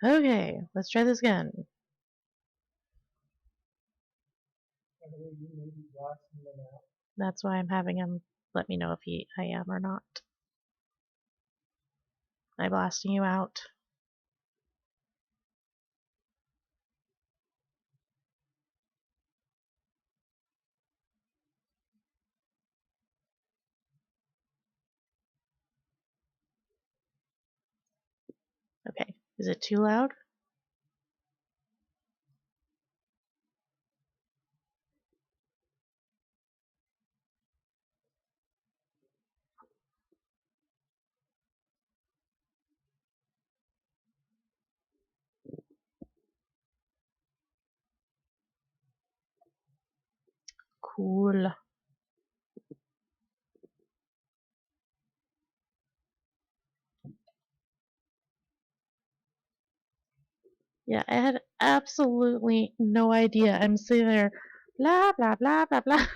Okay, let's try this again. That's why I'm having him let me know if I am or not. Am I blasting you out? Okay, is it too loud? Cool. Yeah, I had absolutely no idea. I'm sitting there, blah, blah, blah, blah, blah,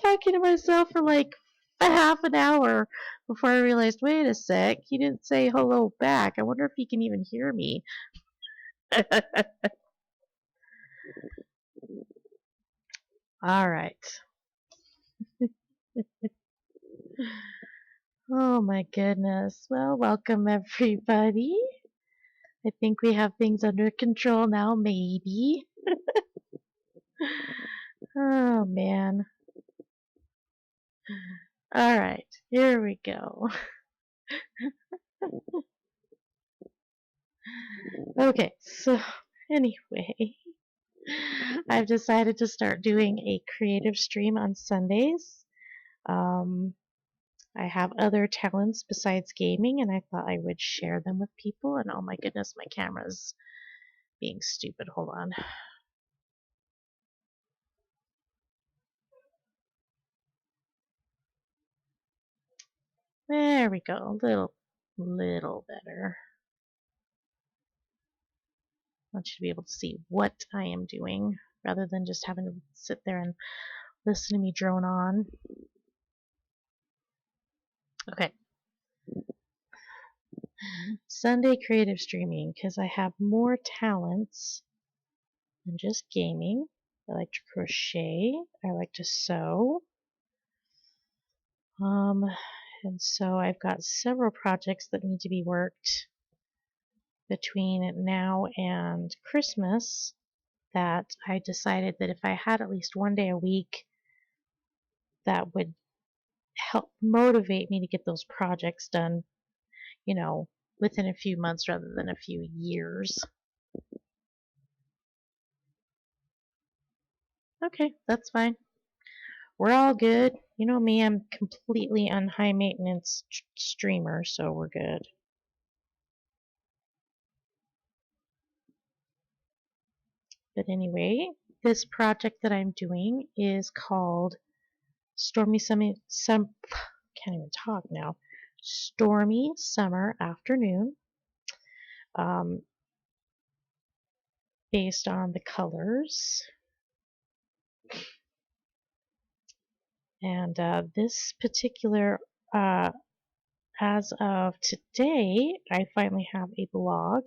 talking to myself for like a half an hour before I realized, wait a sec, he didn't say hello back. I wonder if he can even hear me. All right. Oh my goodness. Well, welcome everybody. I think we have things under control now, maybe. Oh man. All right, here we go. Okay, so anyway, I've decided to start doing a creative stream on Sundays. Um, I have other talents besides gaming, and I thought I would share them with people. And oh my goodness, my camera's being stupid. Hold on. There we go. Little better. I want you to be able to see what I am doing rather than just having to sit there and listen to me drone on. Okay. Sunday creative streaming because I have more talents than just gaming. I like to crochet. I like to sew. And so I've got several projects that need to be worked between now and Christmas that I decided that if I had at least one day a week, that would help motivate me to get those projects done, you know, within a few months rather than a few years. Okay, that's fine. We're all good. You know me, I'm completely on high maintenance streamer, so we're good. But anyway, this project that I'm doing is called Stormy can't even talk now. Stormy Summer Afternoon, um, based on the colors. And this particular, as of today, I finally have a blog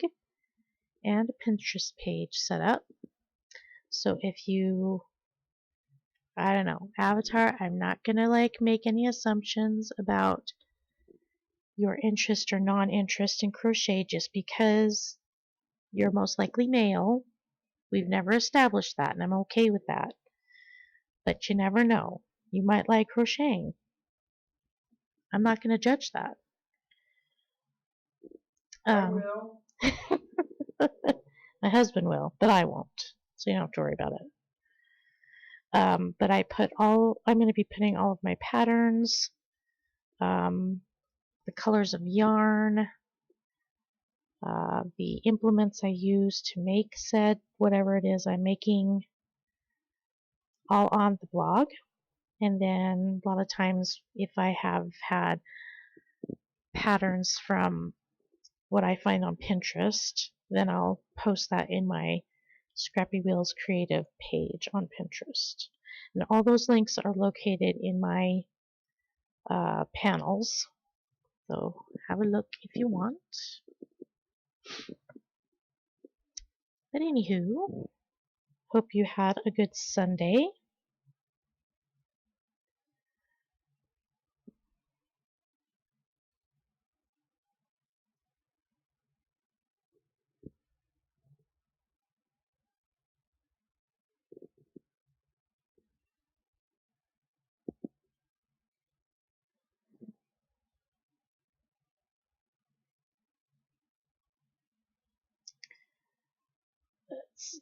and a Pinterest page set up. So if you, I don't know, Avatar, I'm not gonna like make any assumptions about your interest or non-interest in crochet just because you're most likely male. We've never established that, and I'm okay with that. But you never know. You might like crocheting. I'm not going to judge that. I will. My husband will, but I won't. So you don't have to worry about it. But I'm going to be putting all of my patterns, the colors of yarn, the implements I use to make said whatever it is I'm making, all on the blog. And then a lot of times if I have had patterns from what I find on Pinterest, then I'll post that in my Scrappy Wheels Creative page on Pinterest. And all those links are located in my panels. So have a look if you want. But anywho, hope you had a good Sunday. Let's see.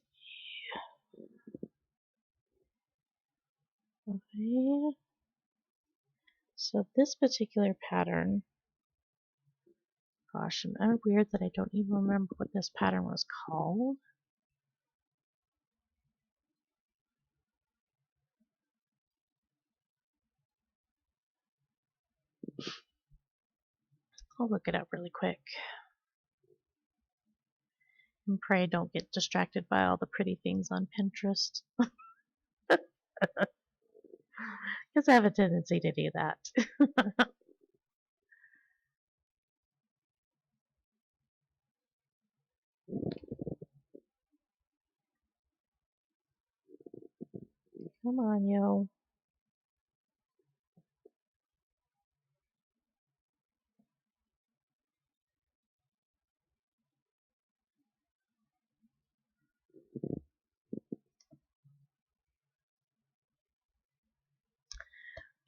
Okay. So this particular pattern, gosh, am I weird that I don't even remember what this pattern was called? I'll look it up really quick. And pray I don't get distracted by all the pretty things on Pinterest. Because I have a tendency to do that. Come on, yo.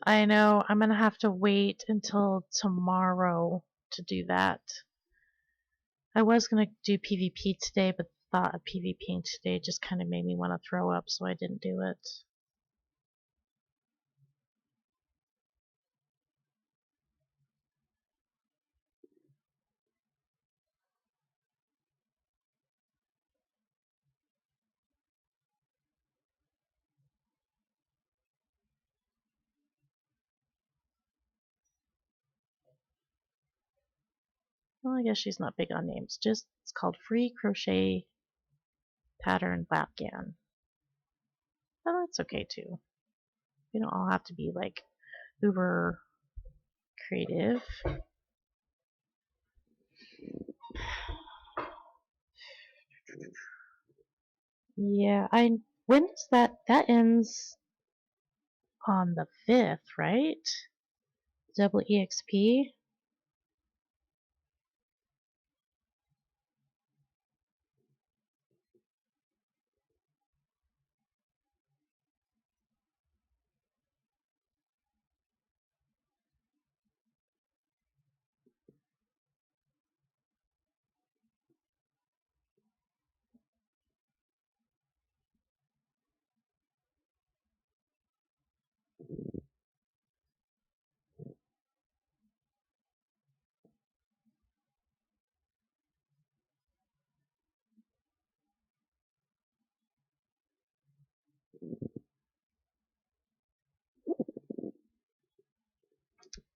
I know, I'm gonna have to wait until tomorrow to do that. I was gonna do PvP today, but the thought of PvPing today just kind of made me want to throw up, so I didn't do it. Well, I guess she's not big on names. Just it's called Free Crochet Pattern Lapghan. Oh, that's okay too. You don't all have to be like uber creative. Yeah, when does that ends on the 5th, right? Double EXP.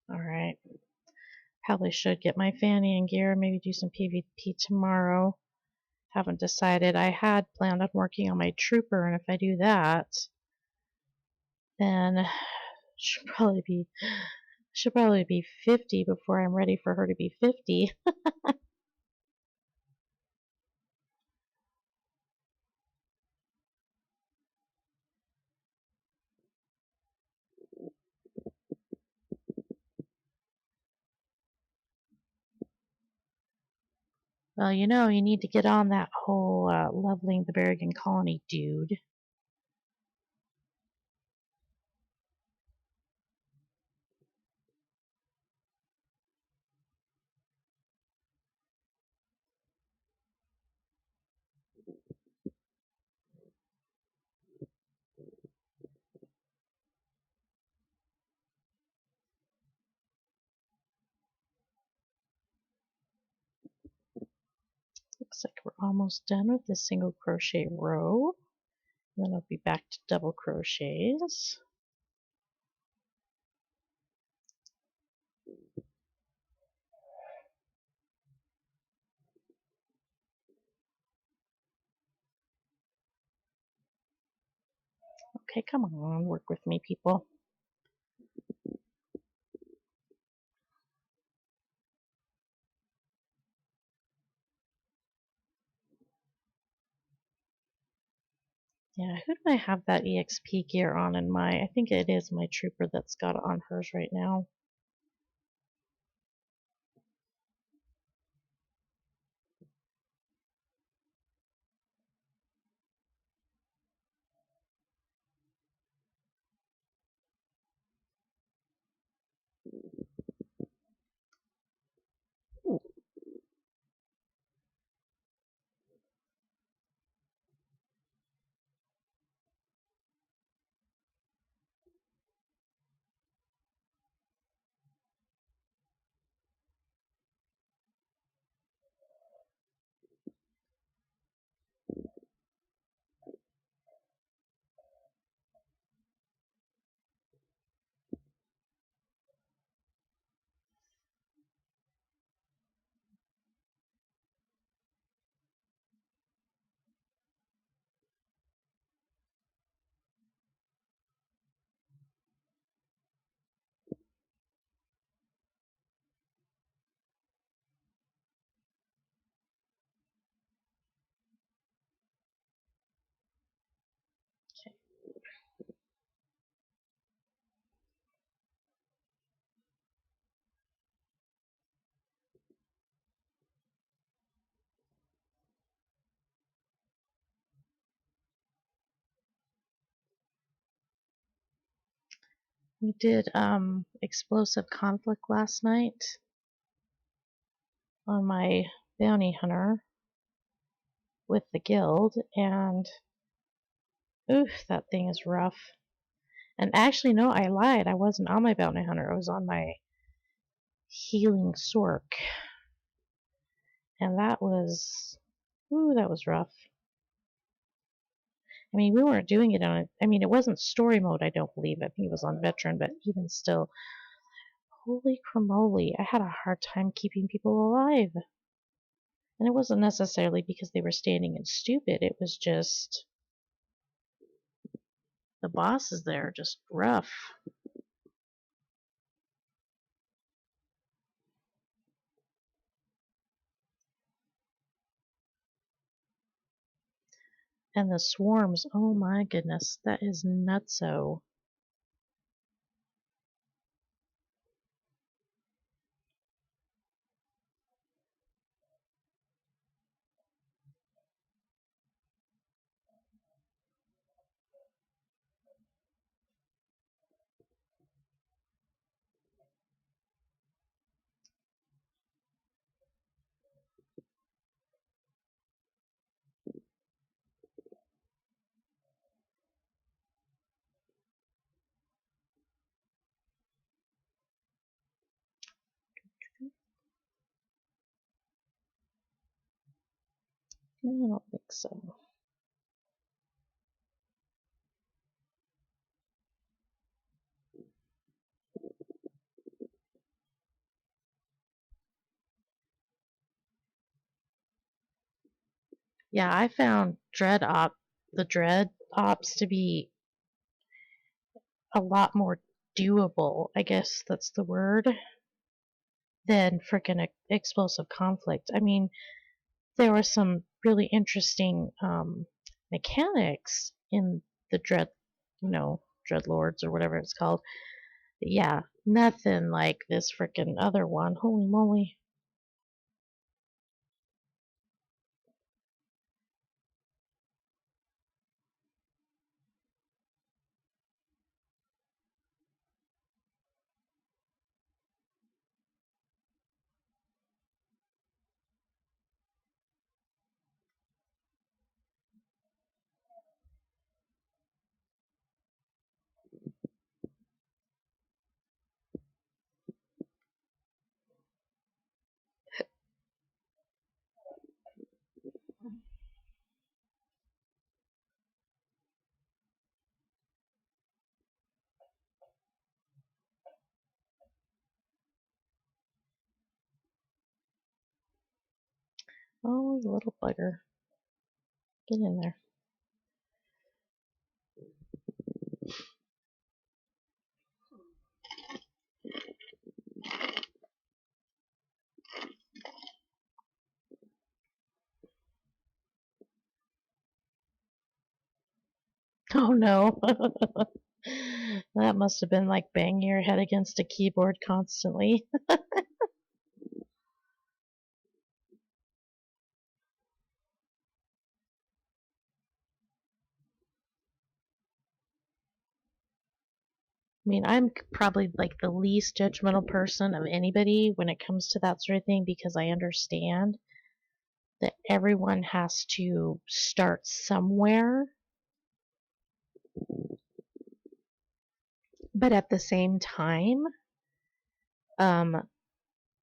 All right. Probably should get my fanny in gear, maybe do some PvP tomorrow. Haven't decided. I had planned on working on my trooper, and if I do that, then should probably be 50 before I'm ready for her to be 50. Well, you need to get on that whole leveling the Berrigan colony, dude. Looks like we're almost done with this single crochet row. And then I'll be back to double crochets. Okay, come on, work with me, people. Yeah, who do I have that EXP gear on in my? I think it is my trooper that's got it on hers right now. We did explosive conflict last night on my bounty hunter with the guild, and oof, that thing is rough. And actually, no, I lied. I wasn't on my bounty hunter. I was on my healing sork, and that was, ooh, that was rough. I mean, we weren't doing it on. I mean, it wasn't story mode. I don't believe. I think it was on veteran, but even still, holy cramoly, I had a hard time keeping people alive. And it wasn't necessarily because they were standing and stupid. It was just the bosses there, just rough. And the swarms, oh my goodness, that is nutso. I don't think so. Yeah, I found the dread ops to be a lot more doable, I guess that's the word, than frickin' explosive conflict. I mean, there were some really interesting mechanics in the dread lords or whatever it's called. But yeah, nothing like this frickin' other one. Holy moly. Oh, you little bugger. Get in there. Oh no. That must have been like banging your head against a keyboard constantly. I mean, I'm probably like the least judgmental person of anybody when it comes to that sort of thing because I understand that everyone has to start somewhere. But at the same time, um,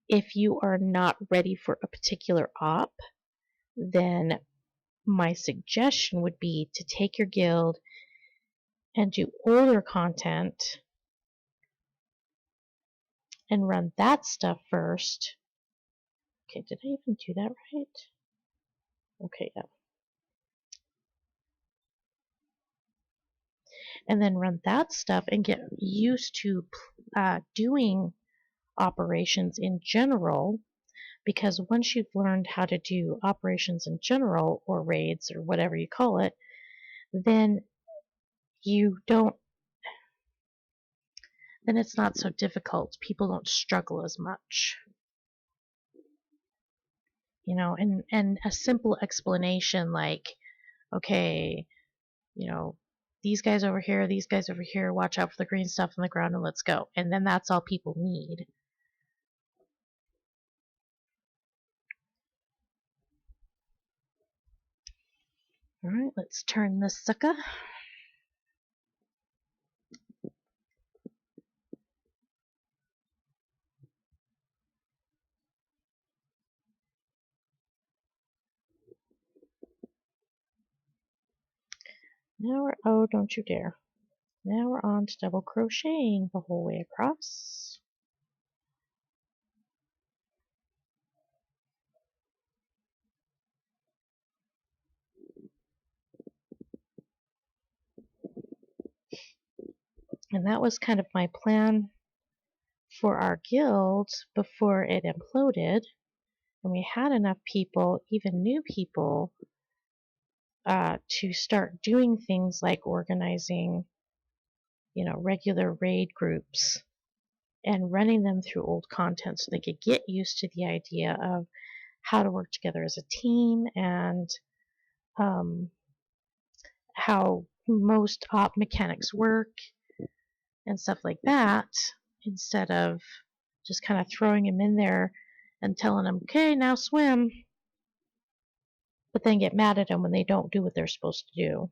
if you are not ready for a particular op, then my suggestion would be to take your guild and do older content and run that stuff first. Okay, did I even do that right? Okay, yeah. And then run that stuff and get used to doing operations in general, because once you've learned how to do operations in general, or raids, or whatever you call it, then you don't, then it's not so difficult. People don't struggle as much. You know, and a simple explanation like, okay, you know, these guys over here, watch out for the green stuff on the ground and let's go. And then that's all people need. Alright, let's turn this sucker. Now we're, oh, don't you dare. Now we're on to double crocheting the whole way across. And that was kind of my plan for our guild before it imploded. And we had enough people, even new people, to start doing things like organizing, you know, regular raid groups and running them through old content so they could get used to the idea of how to work together as a team and how most op mechanics work and stuff like that, instead of just kind of throwing them in there and telling them, okay, now swim, but then get mad at them when they don't do what they're supposed to do.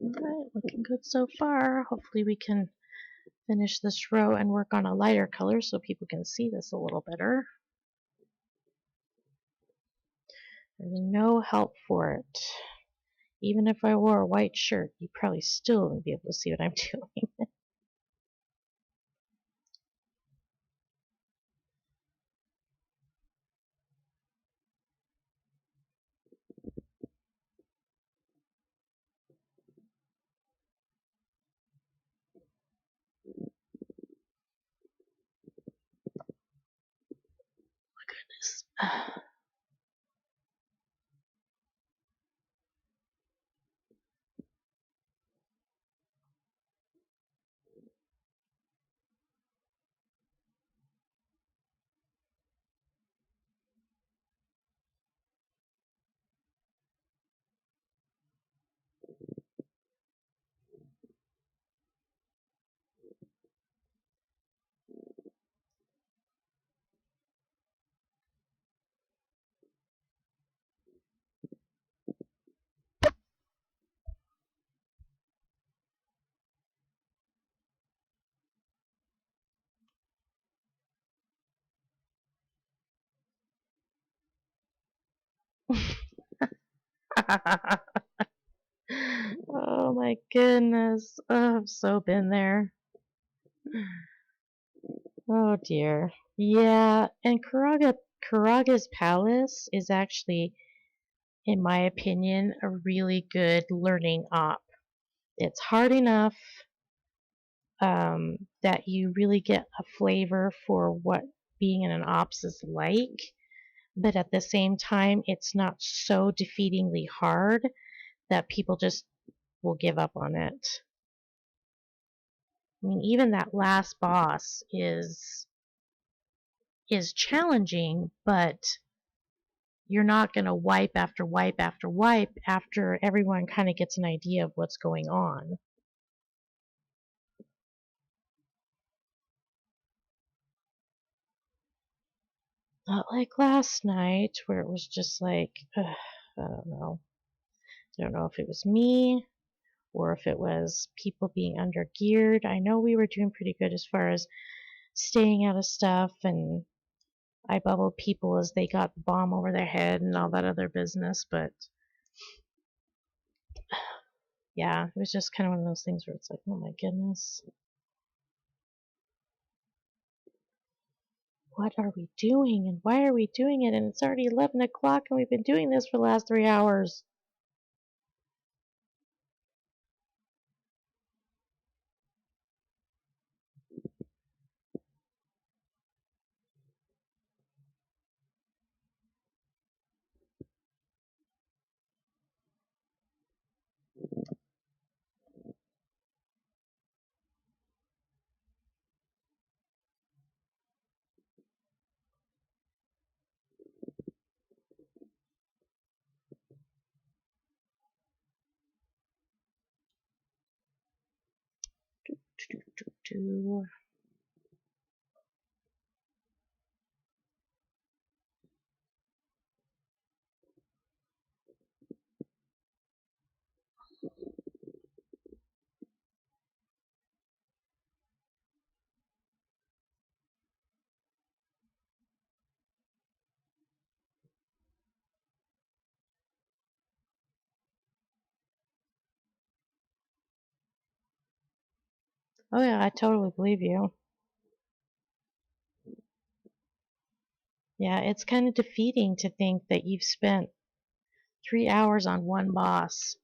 Alright, looking good so far. Hopefully we can finish this row and work on a lighter color so people can see this a little better. There's no help for it. Even if I wore a white shirt, you probably still wouldn't be able to see what I'm doing. Goodness. Oh my goodness. Oh, I've so been there. Oh dear. Yeah, and Karaga's Palace is actually, in my opinion, a really good learning op. It's hard enough that you really get a flavor for what being in an ops is like, but at the same time, it's not so defeatingly hard that people just will give up on it. I mean, even that last boss is challenging, but you're not going to wipe after wipe after wipe after everyone kind of gets an idea of what's going on. Not like last night where it was just like, I don't know. I don't know if it was me or if it was people being undergeared. I know we were doing pretty good as far as staying out of stuff, and I bubbled people as they got the bomb over their head and all that other business, but yeah, it was just kind of one of those things where it's like, oh my goodness. What are we doing and why are we doing it? And it's already 11 o'clock and we've been doing this for the last 3 hours. Oh yeah, I totally believe you. Yeah, it's kind of defeating to think that you've spent 3 hours on one boss,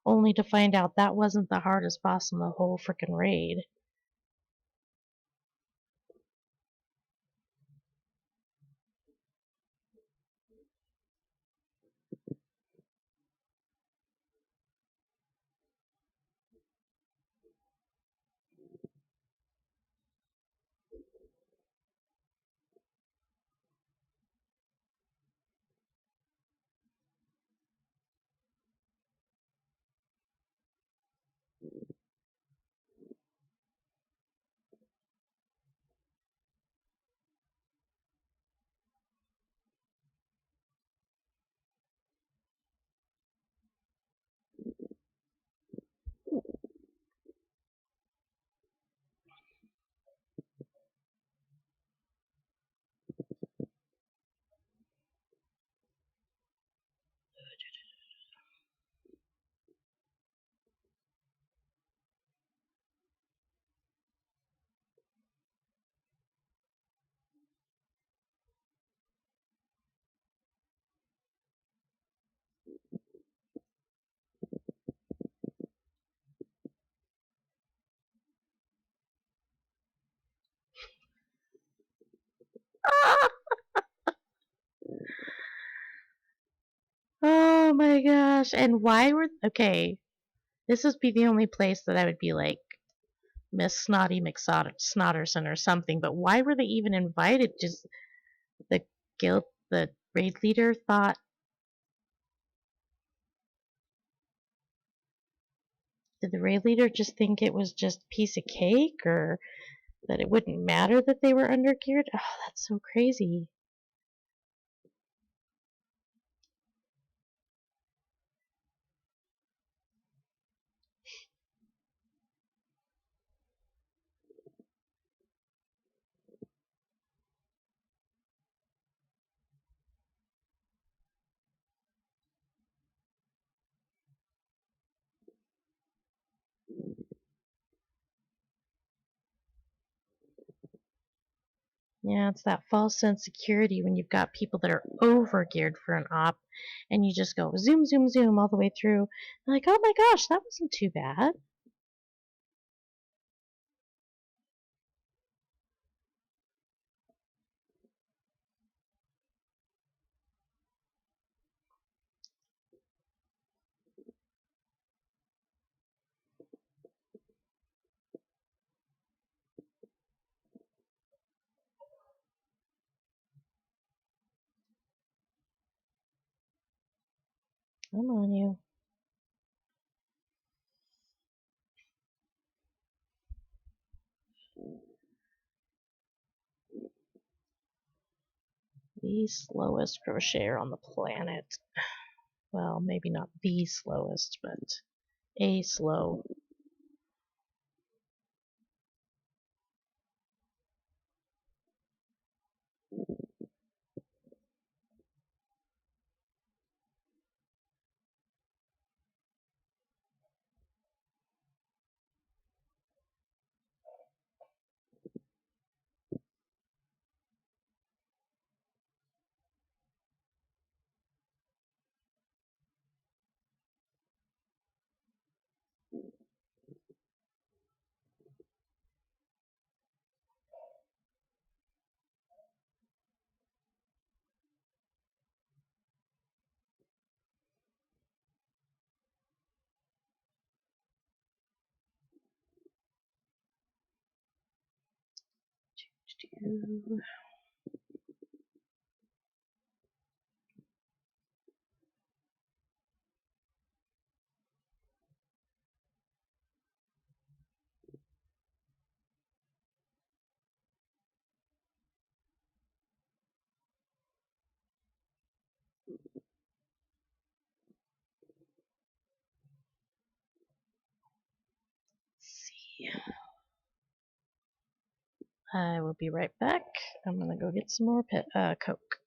only to find out that wasn't the hardest boss in the whole frickin' raid. Oh my gosh. And why were, okay, this would be the only place that I would be like Miss Snotty McSnotterson or something, but why were they even invited? Just the guild, the raid leader thought, did the raid leader just think it was just a piece of cake, or that it wouldn't matter that they were undergeared? Oh, that's so crazy. Yeah, it's that false insecurity when you've got people that are over geared for an op and you just go zoom, zoom, zoom all the way through. Like, oh my gosh, that wasn't too bad. Come on, you. The slowest crocheter on the planet. Well, maybe not the slowest, but a slow. See. I will be right back. I'm gonna go get some more Coke.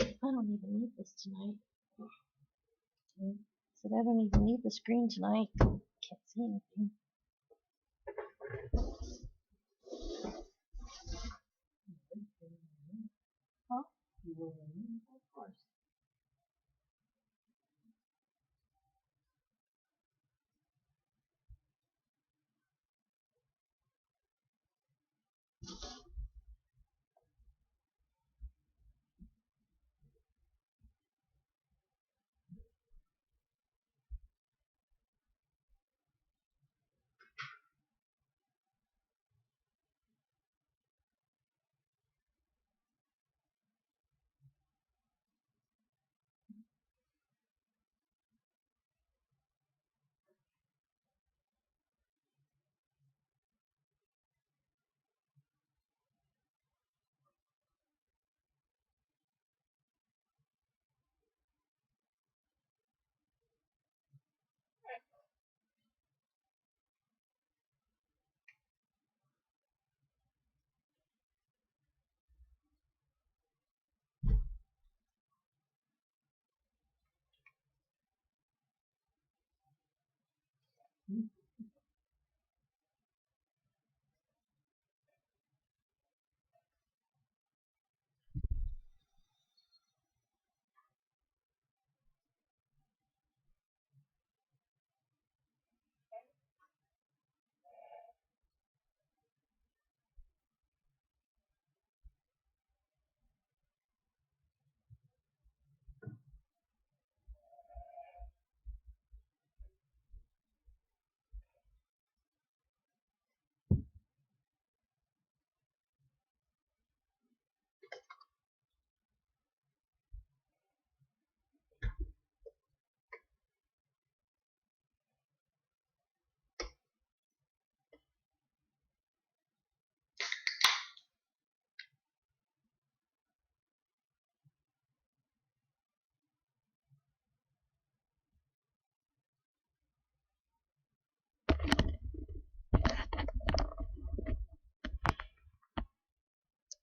I don't even need this tonight. I said I don't even need the screen tonight. Can't see anything. Huh? Of course.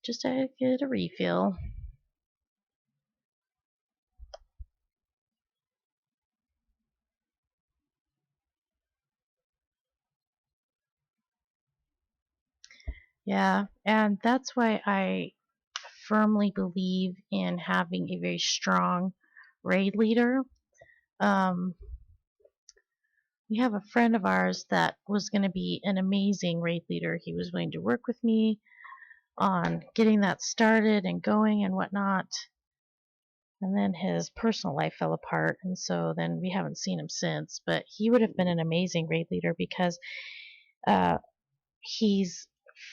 Just to get a refill. Yeah, and that's why I firmly believe in having a very strong raid leader. Um, we have a friend of ours that was going to be an amazing raid leader. He was willing to work with me on getting that started and going and whatnot. And then his personal life fell apart, and so then we haven't seen him since. But he would have been an amazing raid leader because uh, he's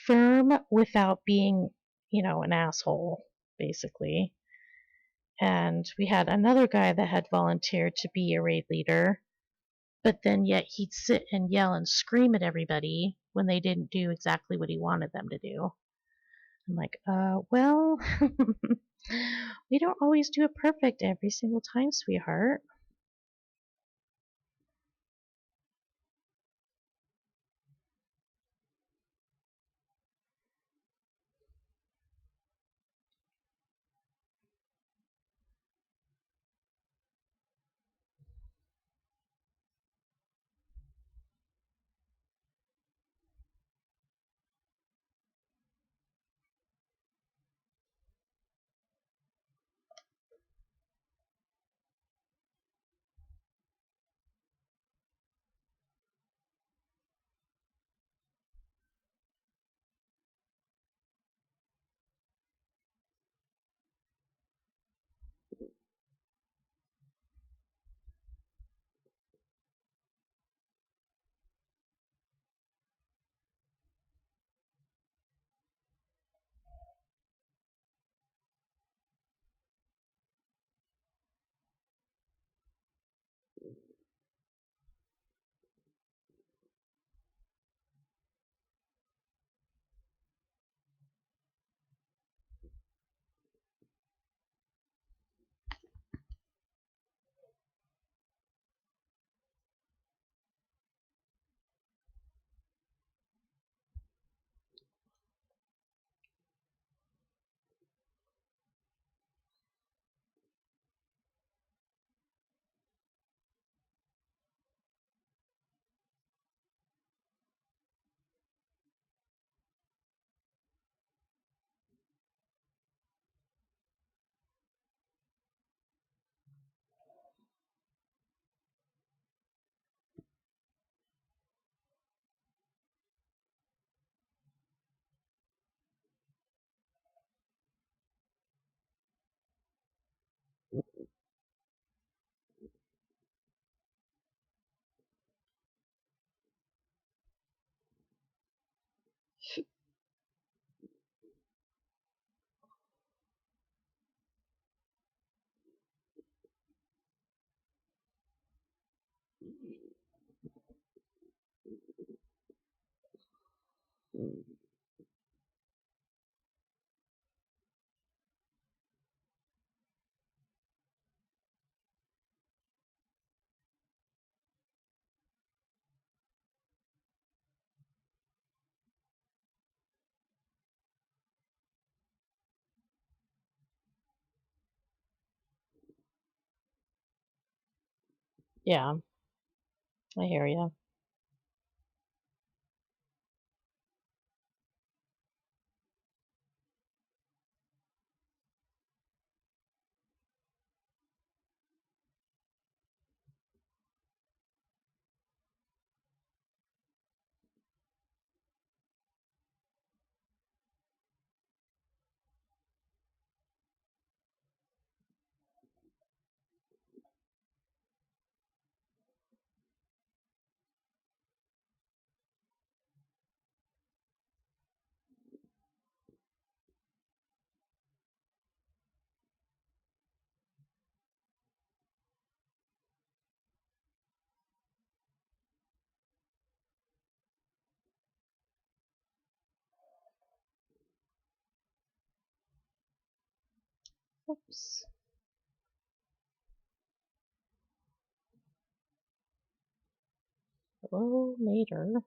firm without being, an asshole, basically. And we had another guy that had volunteered to be a raid leader, but then yet he'd sit and yell and scream at everybody when they didn't do exactly what he wanted them to do. I'm like, well, we don't always do it perfect every single time, sweetheart. Yeah, I hear you. Oops. Hello, Mater.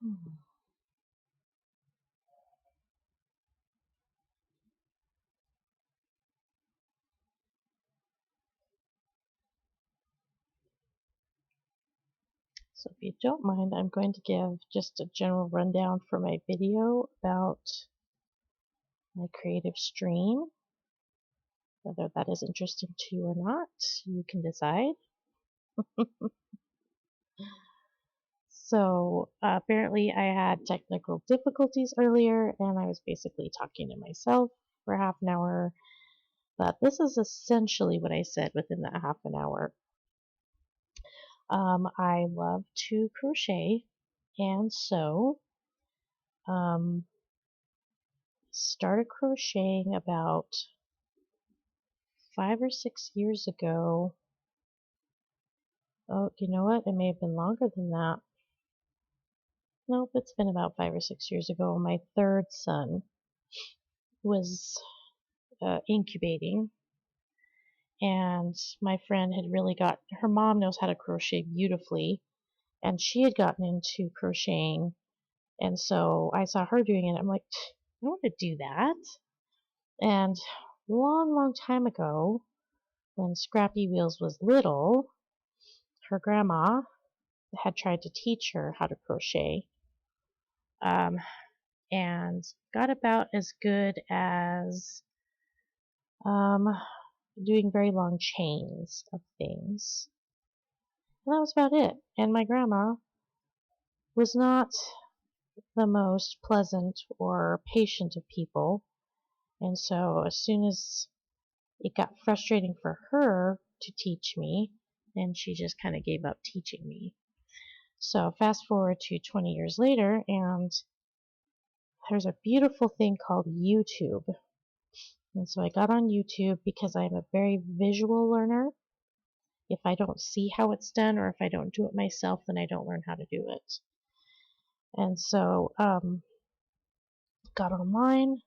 So if you don't mind, I'm going to give just a general rundown for my video about my creative stream. Whether that is interesting to you or not, you can decide. So apparently I had technical difficulties earlier and I was basically talking to myself for half an hour. But this is essentially what I said within that half an hour. I love to crochet and sew. Started crocheting about 5 or 6 years ago. Oh, you know what? It may have been longer than that. Nope, it's been about 5 or 6 years ago. My third son was incubating, and my friend had really got, her mom knows how to crochet beautifully, and she had gotten into crocheting, and so I saw her doing it. I'm like, I want to do that. And long time ago, when Scrappy Wheels was little, her grandma had tried to teach her how to crochet, and got about as good as doing very long chains of things. And that was about it. And my grandma was not the most pleasant or patient of people. And so as soon as it got frustrating for her to teach me, then she just kind of gave up teaching me. So fast forward to 20 years later, and there's a beautiful thing called YouTube. And so I got on YouTube because I'm a very visual learner. If I don't see how it's done or if I don't do it myself, then I don't learn how to do it. And so got online,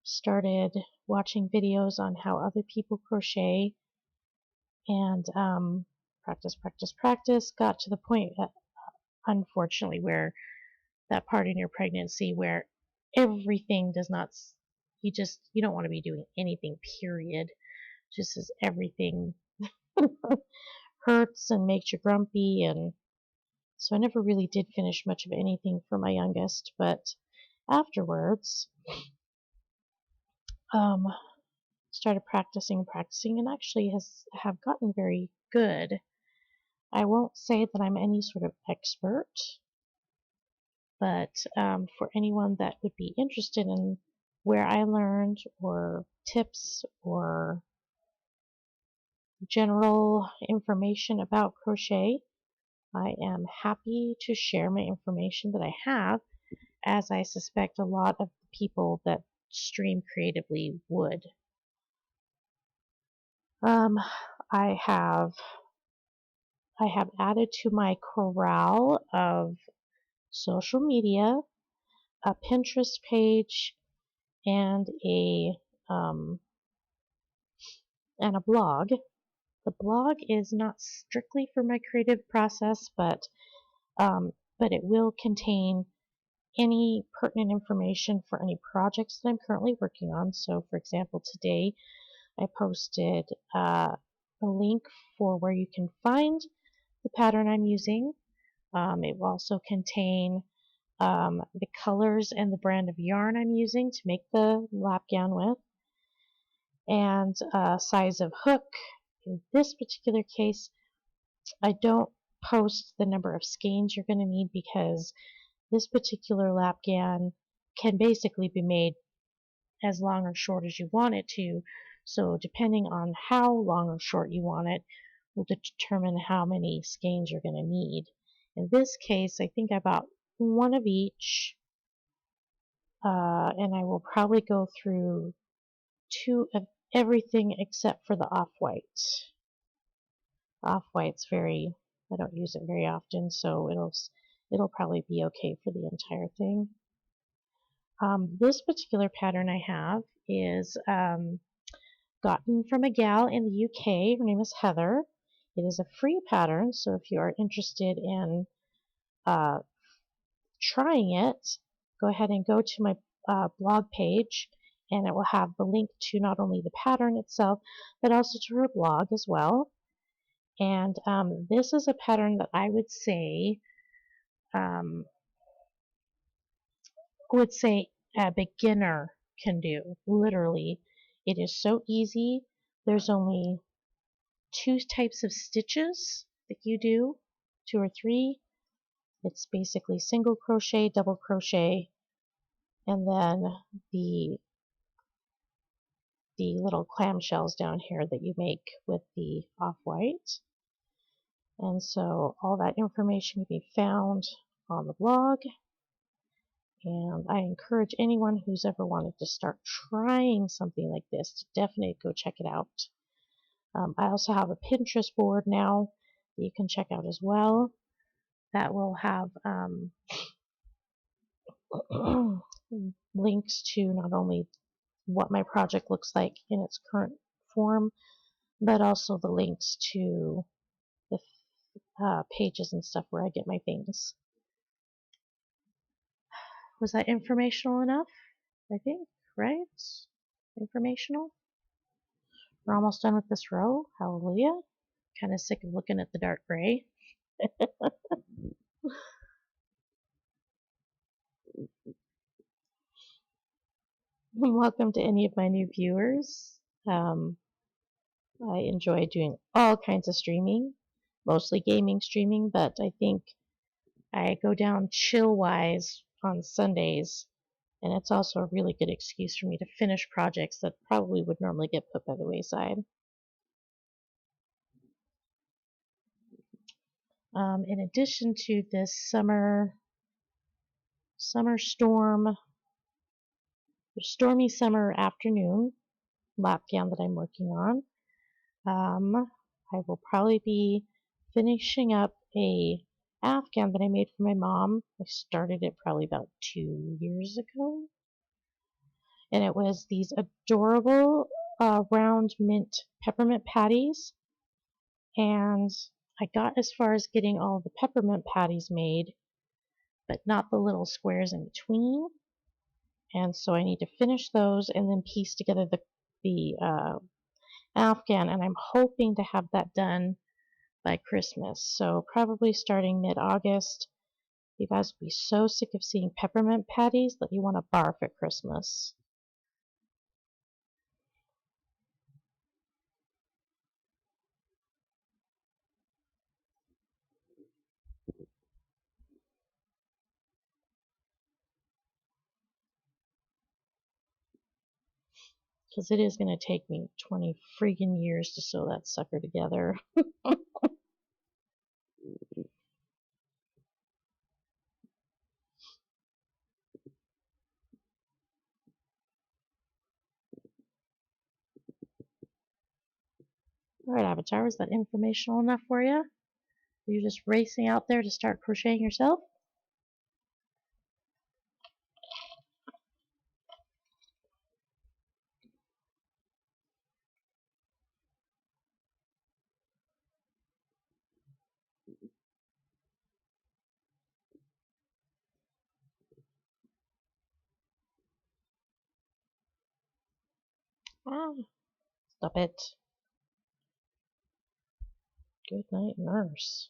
started watching videos on how other people crochet, and practice, got to the point, unfortunately, where that part in your pregnancy where everything does not, you don't want to be doing anything, period. Just as everything hurts and makes you grumpy, and so I never really did finish much of anything for my youngest, but afterwards, started practicing, and actually have gotten very good. I won't say that I'm any sort of expert, but for anyone that would be interested in where I learned or tips or general information about crochet, I am happy to share my information that I have, as I suspect a lot of people that stream creatively would. I have added to my corral of social media a Pinterest page and a blog. The blog is not strictly for my creative process, but it will contain any pertinent information for any projects that I'm currently working on. So, for example, today I posted a link for where you can find the pattern I'm using. It will also contain the colors and the brand of yarn I'm using to make the lapghan with, and size of hook. In this particular case, I don't post the number of skeins you're going to need because this particular lapghan can basically be made as long or short as you want it to. So depending on how long or short you want it will determine how many skeins you're going to need. In this case, I think I bought one of each, and I will probably go through 2 of everything except for the off-white. Off-white's I don't use it very often, so it'll probably be okay for the entire thing. This particular pattern I have is gotten from a gal in the UK. Her name is Heather. It is a free pattern, so if you are interested in trying it, go ahead and go to my blog page, and it will have the link to not only the pattern itself, but also to her blog as well. And this is a pattern that I um, would say a beginner can do. Literally, it is so easy. There's only 2 types of stitches that you do, 2 or 3. It's basically single crochet, double crochet, and then the little clamshells down here that you make with the off-white. And so all that information can be found on the blog. And I encourage anyone who's ever wanted to start trying something like this to definitely go check it out. I also have a Pinterest board now that you can check out as well. That will have links to not only what my project looks like in its current form, but also the links to the pages and stuff where I get my things. Was that informational enough? I think, right? Informational? We're almost done with this row. Hallelujah. Kind of sick of looking at the dark gray. Welcome to any of my new viewers. I enjoy doing all kinds of streaming, mostly gaming streaming, but I think I go down chill-wise on Sundays, and it's also a really good excuse for me to finish projects that probably would normally get put by the wayside. In addition to this summer stormy summer afternoon lapghan that I'm working on, I will probably be finishing up a afghan that I made for my mom. I started it probably about 2 years ago. And it was these adorable round mint peppermint patties. And I got as far as getting all the peppermint patties made, but not the little squares in between. And so I need to finish those and then piece together the afghan. And I'm hoping to have that done by Christmas. So probably starting mid-August. You guys will be so sick of seeing peppermint patties that you want to barf at Christmas. Because it is going to take me 20 freaking years to sew that sucker together. Alright, Avatar, is that informational enough for you? Are you just racing out there to start crocheting yourself? Ah, stop it. Good night, nurse.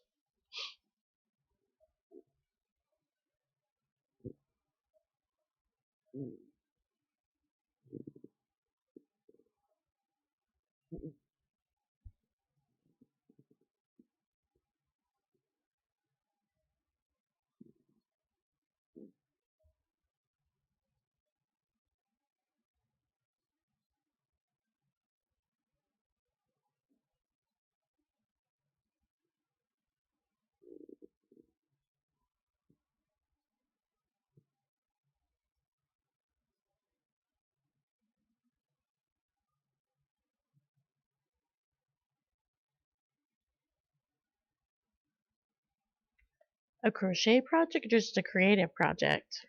A crochet project or just a creative project?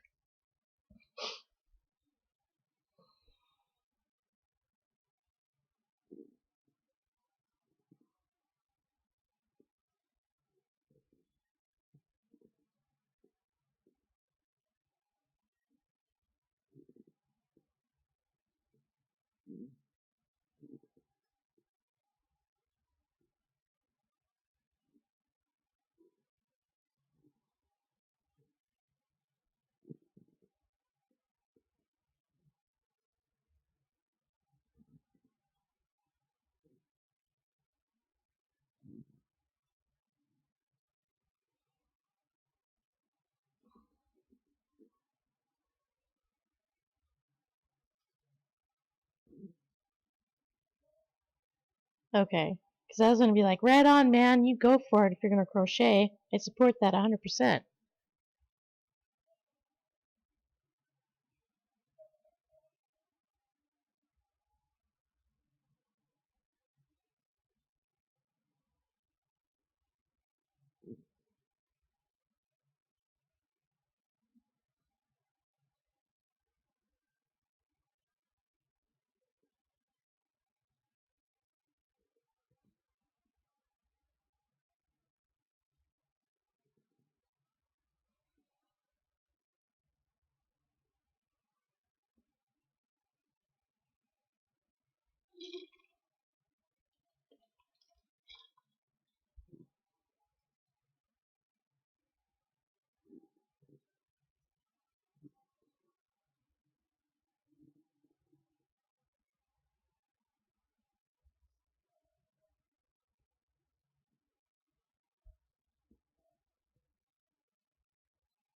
Okay. Because I was going to be like, right on, man. You go for it if you're going to crochet. I support that 100%.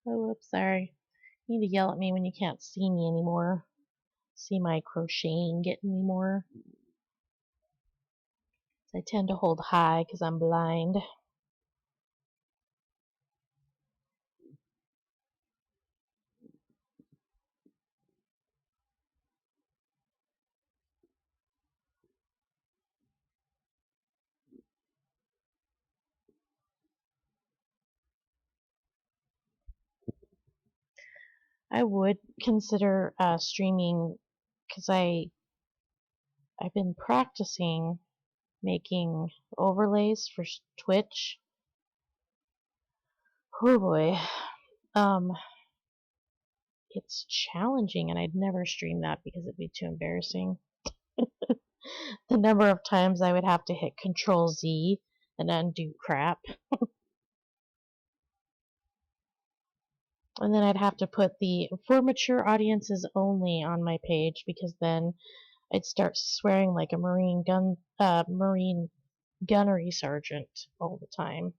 Oh, whoops, sorry. You need to yell at me when you can't see me anymore. See my crocheting anymore. I tend to hold high because I'm blind. I would consider streaming because I've been practicing making overlays for Twitch. Oh boy, um, it's challenging, and I'd never stream that because it'd be too embarrassing. The number of times I would have to hit Control Z and undo crap, and then I'd have to put the for mature audiences only on my page because then I'd start swearing like a Marine gunnery sergeant all the time.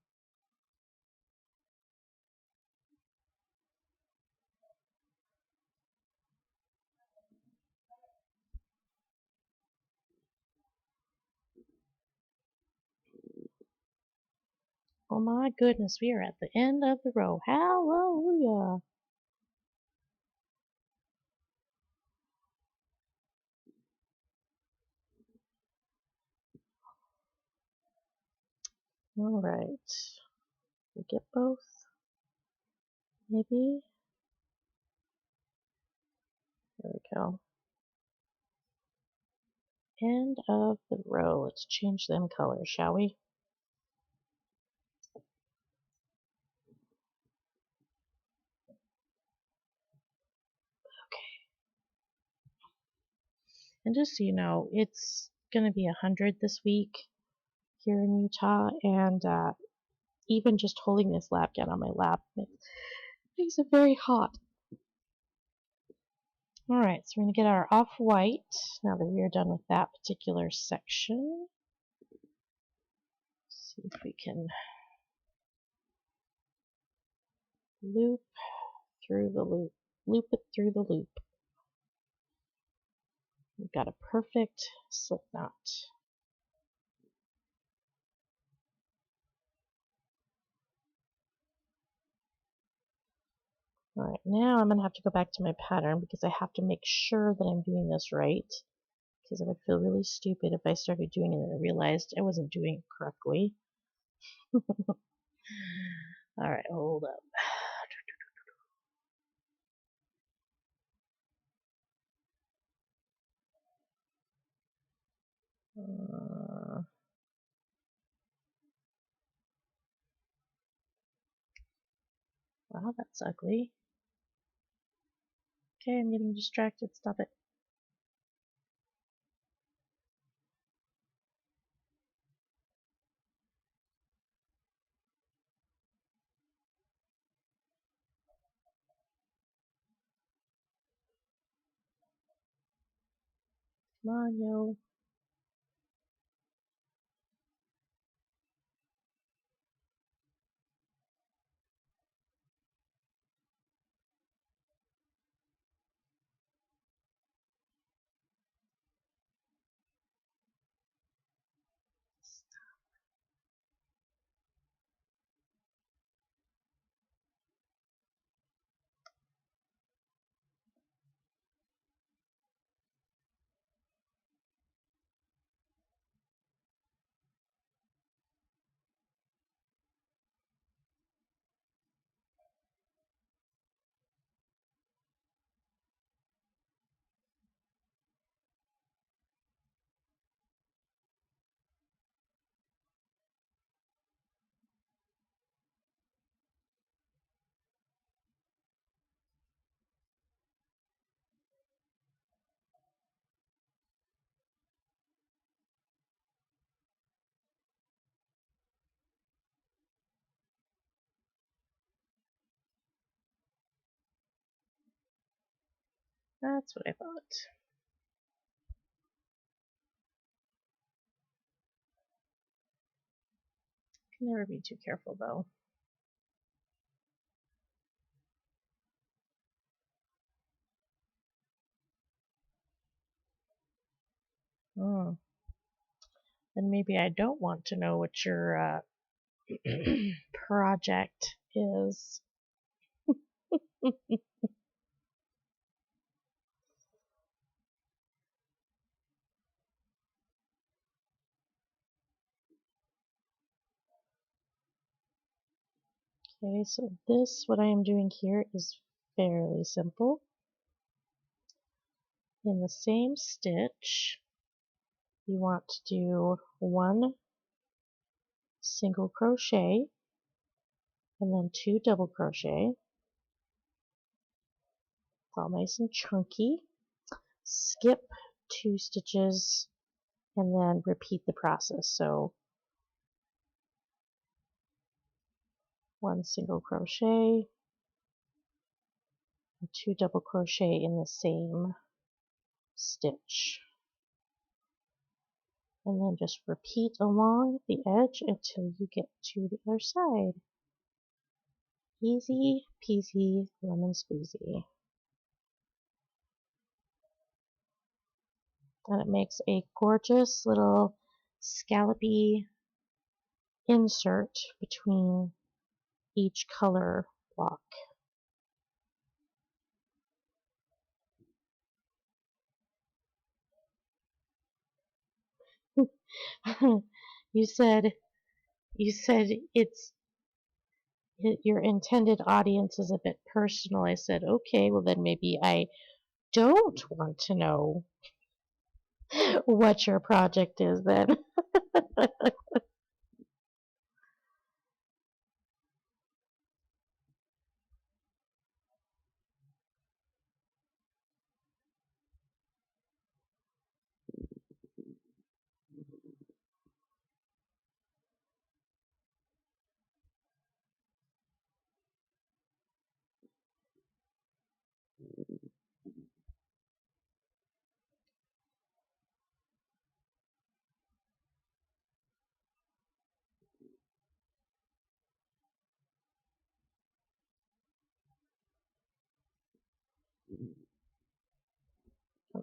Oh my goodness, we are at the end of the row. Hallelujah. All right. We get both. Maybe. There we go. End of the row. Let's change them colors, shall we? Okay. And just so you know, it's going to be 100 this week here in Utah, and even just holding this lapghan on my lap makes it very hot. Alright, so we're going to get our off-white now that we are done with that particular section. See if we can loop through the loop. Loop it through the loop. We've got a perfect slip knot. Alright, now I'm going to have to go back to my pattern because I have to make sure that I'm doing this right. Because I would feel really stupid if I started doing it and I realized I wasn't doing it correctly. Alright, hold up. Wow, that's ugly. Okay, I'm getting distracted. Stop it. Come on, yo. That's what I thought. Can never be too careful though. Hmm. Then maybe I don't want to know what your project is. Okay, so what I am doing here is fairly simple. In the same stitch, you want to do 1 single crochet and then 2 double crochet. It's all nice and chunky. Skip 2 stitches and then repeat the process. So 1 single crochet and 2 double crochet in the same stitch. And then just repeat along the edge until you get to the other side. Easy peasy lemon squeezy. And it makes a gorgeous little scallopy insert between each color block. you said your intended audience is a bit personal. I said, okay, well then maybe I don't want to know what your project is then.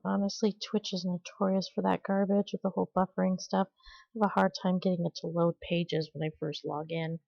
Honestly, Twitch is notorious for that garbage with the whole buffering stuff. I have a hard time getting it to load pages when I first log in.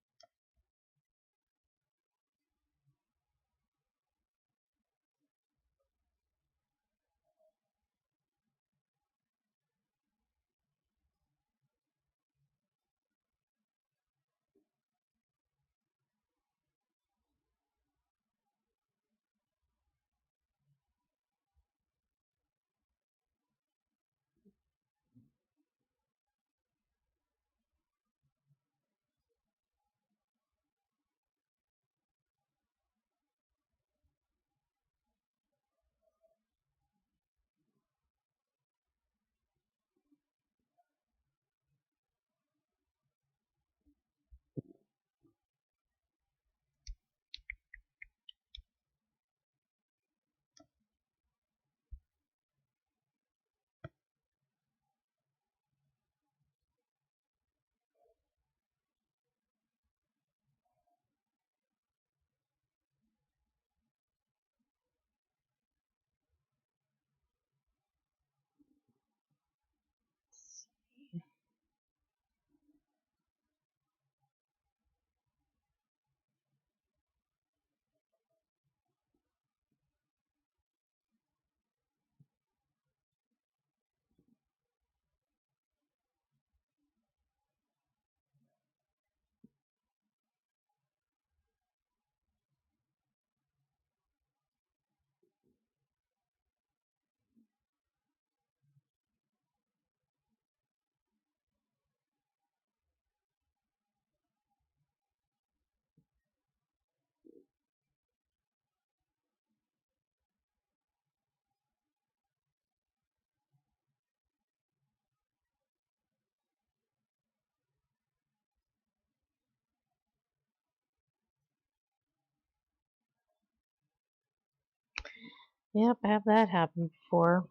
Yep, I have that happen before.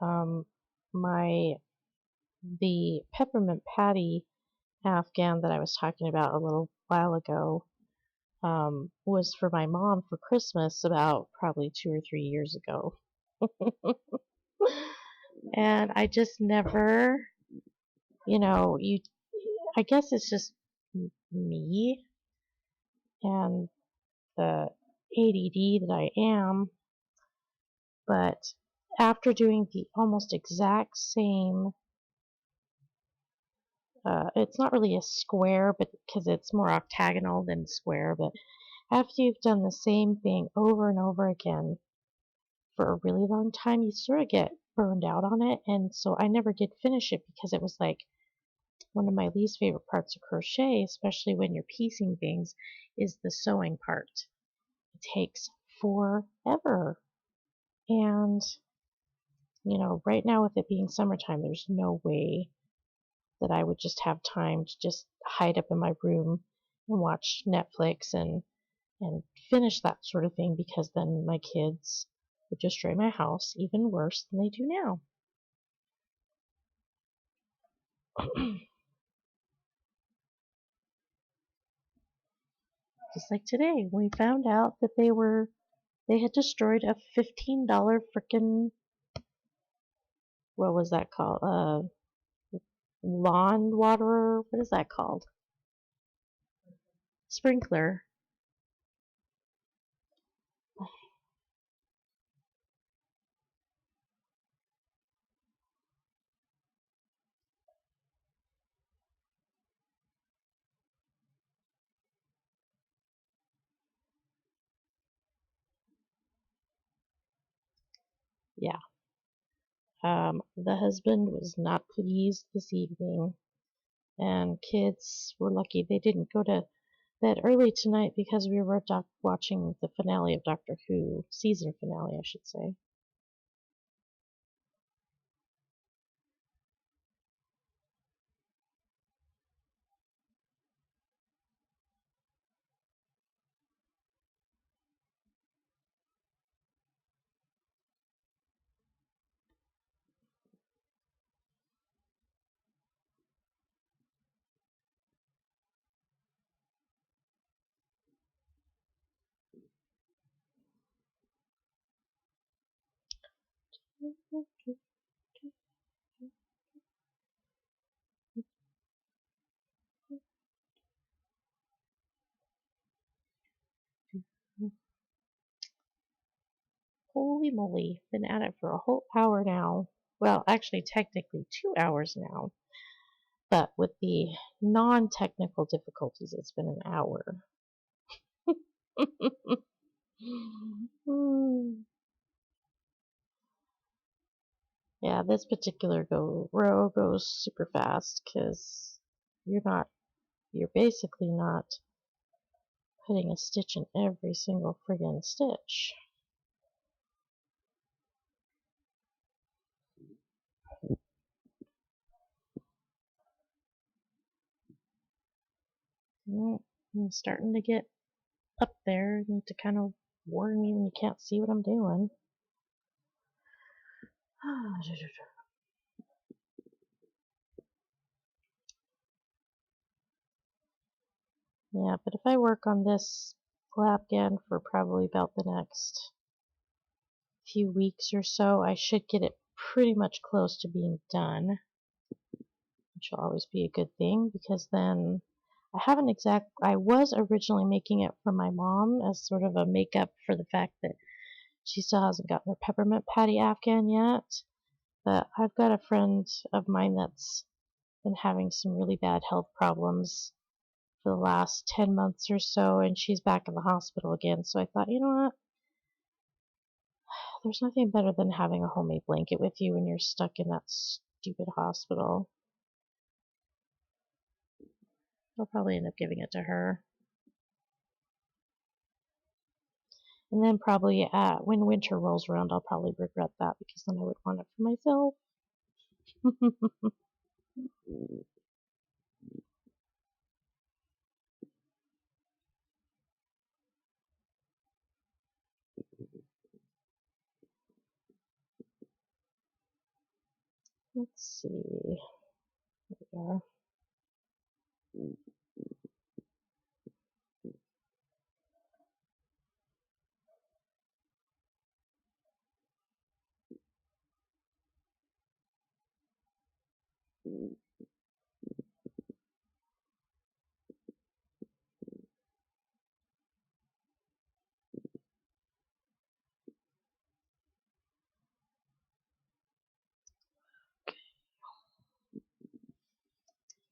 Um, my the peppermint patty Afghan that I was talking about a little while ago was for my mom for Christmas about probably 2 or 3 years ago. And I just never, I guess it's just me and the ADD that I am, but after doing the almost exact same, it's not really a square, but because it's more octagonal than square, but after you've done the same thing over and over again for a really long time, you sort of get burned out on it. And so I never did finish it because it was like one of my least favorite parts of crochet, especially when you're piecing things, is the sewing part. It takes forever. And, right now with it being summertime, there's no way that I would just have time to just hide up in my room and watch Netflix and finish that sort of thing because then my kids would destroy my house even worse than they do now. Just like today, we found out that they had destroyed a $15 frickin' what was that called? Lawn waterer. What is that called? Sprinkler. Yeah. The husband was not pleased this evening, and kids were lucky they didn't go to bed early tonight because we were watching the finale of Doctor Who, season finale, I should say. Holy moly, been at it for a whole hour now. Well, actually, technically 2 hours now, but with the non-technical difficulties, it's been an hour. Yeah, this particular row goes super fast because you're basically not putting a stitch in every single friggin' stitch. I'm starting to get up there and to kind of warn me when you can't see what I'm doing. Yeah, but if I work on this lapghan for probably about the next few weeks or so, I should get it pretty much close to being done, which will always be a good thing because then I was originally making it for my mom as sort of a makeup for the fact that she still hasn't gotten her peppermint patty Afghan yet. But I've got a friend of mine that's been having some really bad health problems for the last 10 months or so, and she's back in the hospital again. So I thought, you know what? There's nothing better than having a homemade blanket with you when you're stuck in that stupid hospital. I'll probably end up giving it to her. And then probably when winter rolls around, I'll probably regret that because then I would want it for myself. Let's see. Here we are.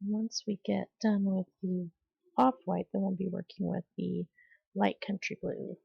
Once we get done with the off-white, then we'll be working with the light country blue.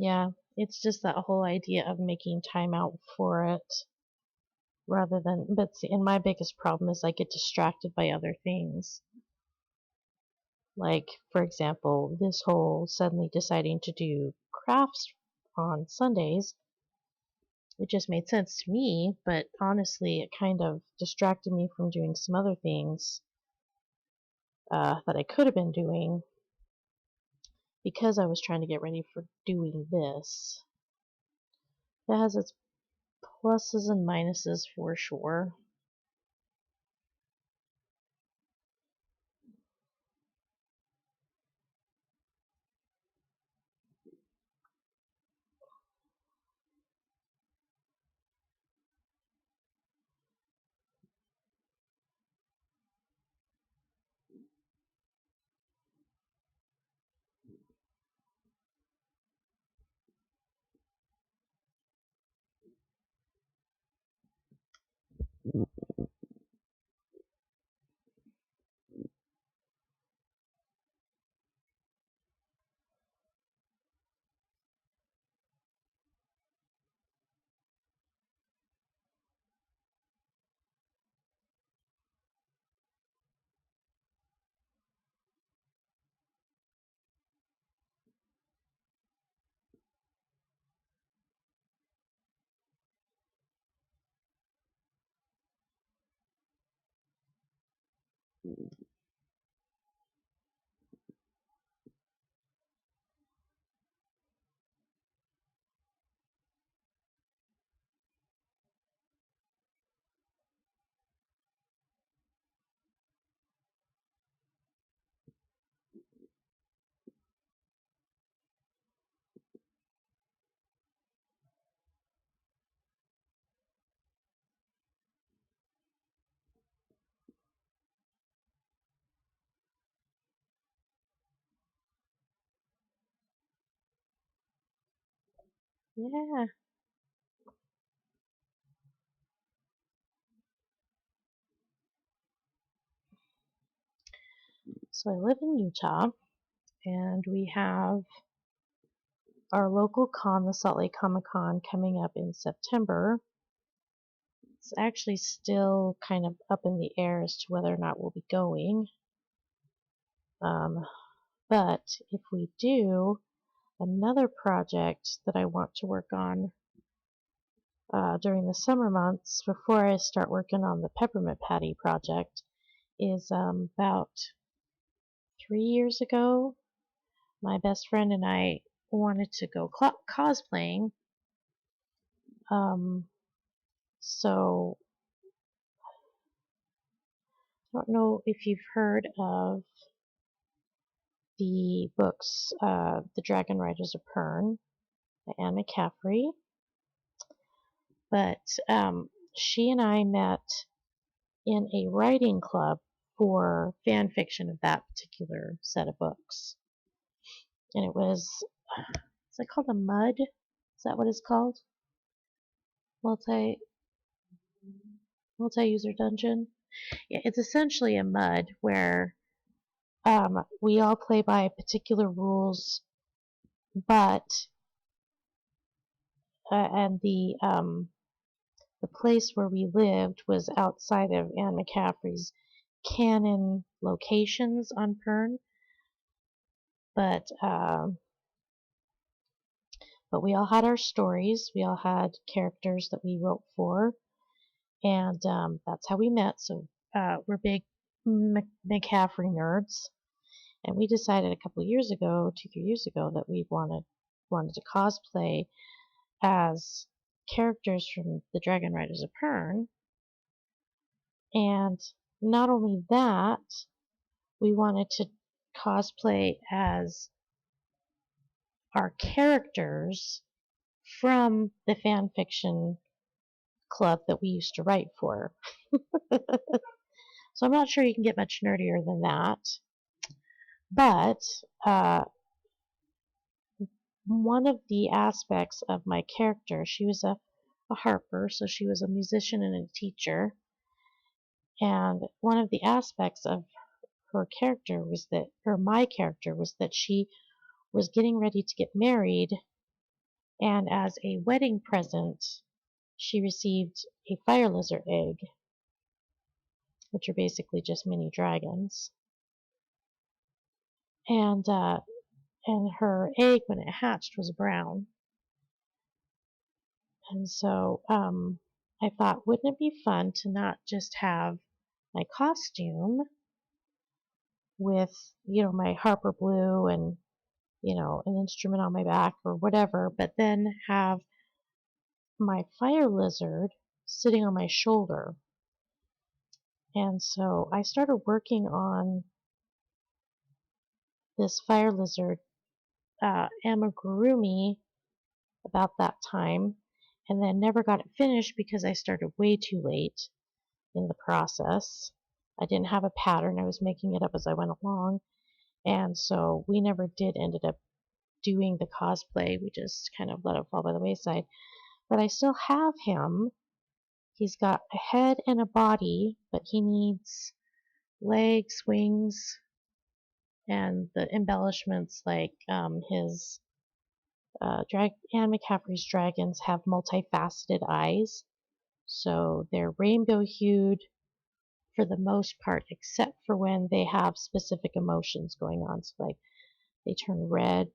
Yeah, it's just that whole idea of making time out for it rather than, but see, and my biggest problem is I get distracted by other things. Like, for example, this whole suddenly deciding to do crafts on Sundays, it just made sense to me, but honestly, it kind of distracted me from doing some other things that I could have been doing because I was trying to get ready for doing this. It has its pluses and minuses for sure. Yeah, so I live in Utah, and we have our local con, the Salt Lake Comic Con, coming up in September. It's actually still kind of up in the air as to whether or not we'll be going. But if we do, another project that I want to work on during the summer months before I start working on the peppermint patty project is about 3 years ago, my best friend and I wanted to go cosplaying. So I don't know if you've heard of the books, The Dragon Riders of Pern by Anne McCaffrey, but she and I met in a writing club for fan fiction of that particular set of books. And it was, is it called a mud? Is that what it's called? Multi Multi-user dungeon? Yeah, it's essentially a mud where we all play by particular rules, but and the place where we lived was outside of Anne McCaffrey's canon locations on Pern. But we all had our stories. We all had characters that we wrote for, and that's how we met. So we're big McCaffrey nerds, and we decided a couple of years ago, 2, 3 years ago, that we wanted to cosplay as characters from the Dragon Riders of Pern. And not only that, we wanted to cosplay as our characters from the fan fiction club that we used to write for. So I'm not sure you can get much nerdier than that. But one of the aspects of my character, she was a harper, so she was a musician and a teacher. And one of the aspects of her character was that, or my character was that she was getting ready to get married, and as a wedding present, she received a fire lizard egg, which are basically just mini dragons. And her egg, when it hatched, was brown. And so I thought, wouldn't it be fun to not just have my costume with, my Harper Blue and, an instrument on my back or whatever, but then have my fire lizard sitting on my shoulder. And so I started working on this fire lizard amigurumi about that time, and then never got it finished because I started way too late in the process. I didn't have a pattern. I was making it up as I went along, and so we never did ended up doing the cosplay. We just kind of let it fall by the wayside. But I still have him. He's got a head and a body, but he needs legs, wings, and the embellishments like his Anne McCaffrey's dragons have multifaceted eyes. So they're rainbow hued for the most part, except for when they have specific emotions going on. So like they turn red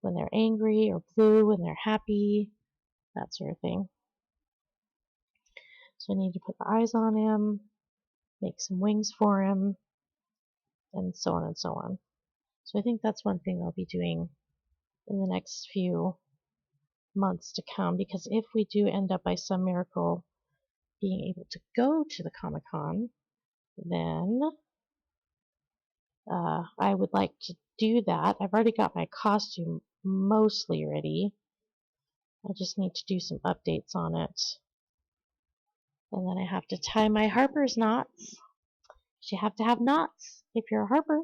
when they're angry or blue when they're happy, that sort of thing. So I need to put the eyes on him, make some wings for him, and so on and so on. So I think that's one thing I'll be doing in the next few months to come, because if we do end up by some miracle being able to go to the Comic-Con, then I would like to do that. I've already got my costume mostly ready. I just need to do some updates on it. And then I have to tie my Harper's knots. You have to have knots if you're a Harper.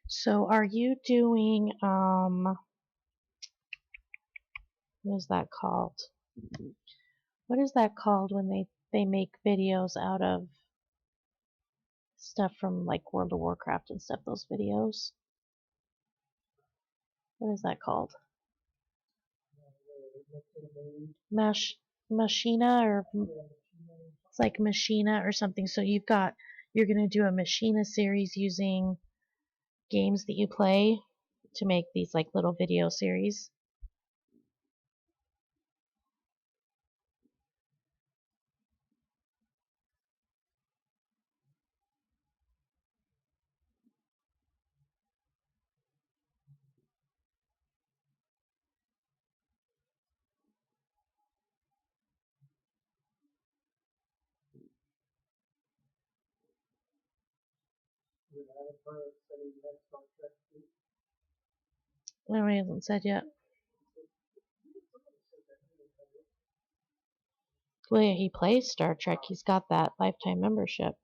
So are you doing, what is that called? What is that called when they make videos out of stuff from like World of Warcraft and stuff, those videos? What is that called? Machina, or it's like Machina or something. So you're going to do a Machina series using games that you play to make these like little video series. No, he hasn't said yet. Well, yeah, he plays Star Trek. He's got that lifetime membership.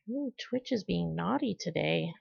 Ooh, Twitch is being naughty today.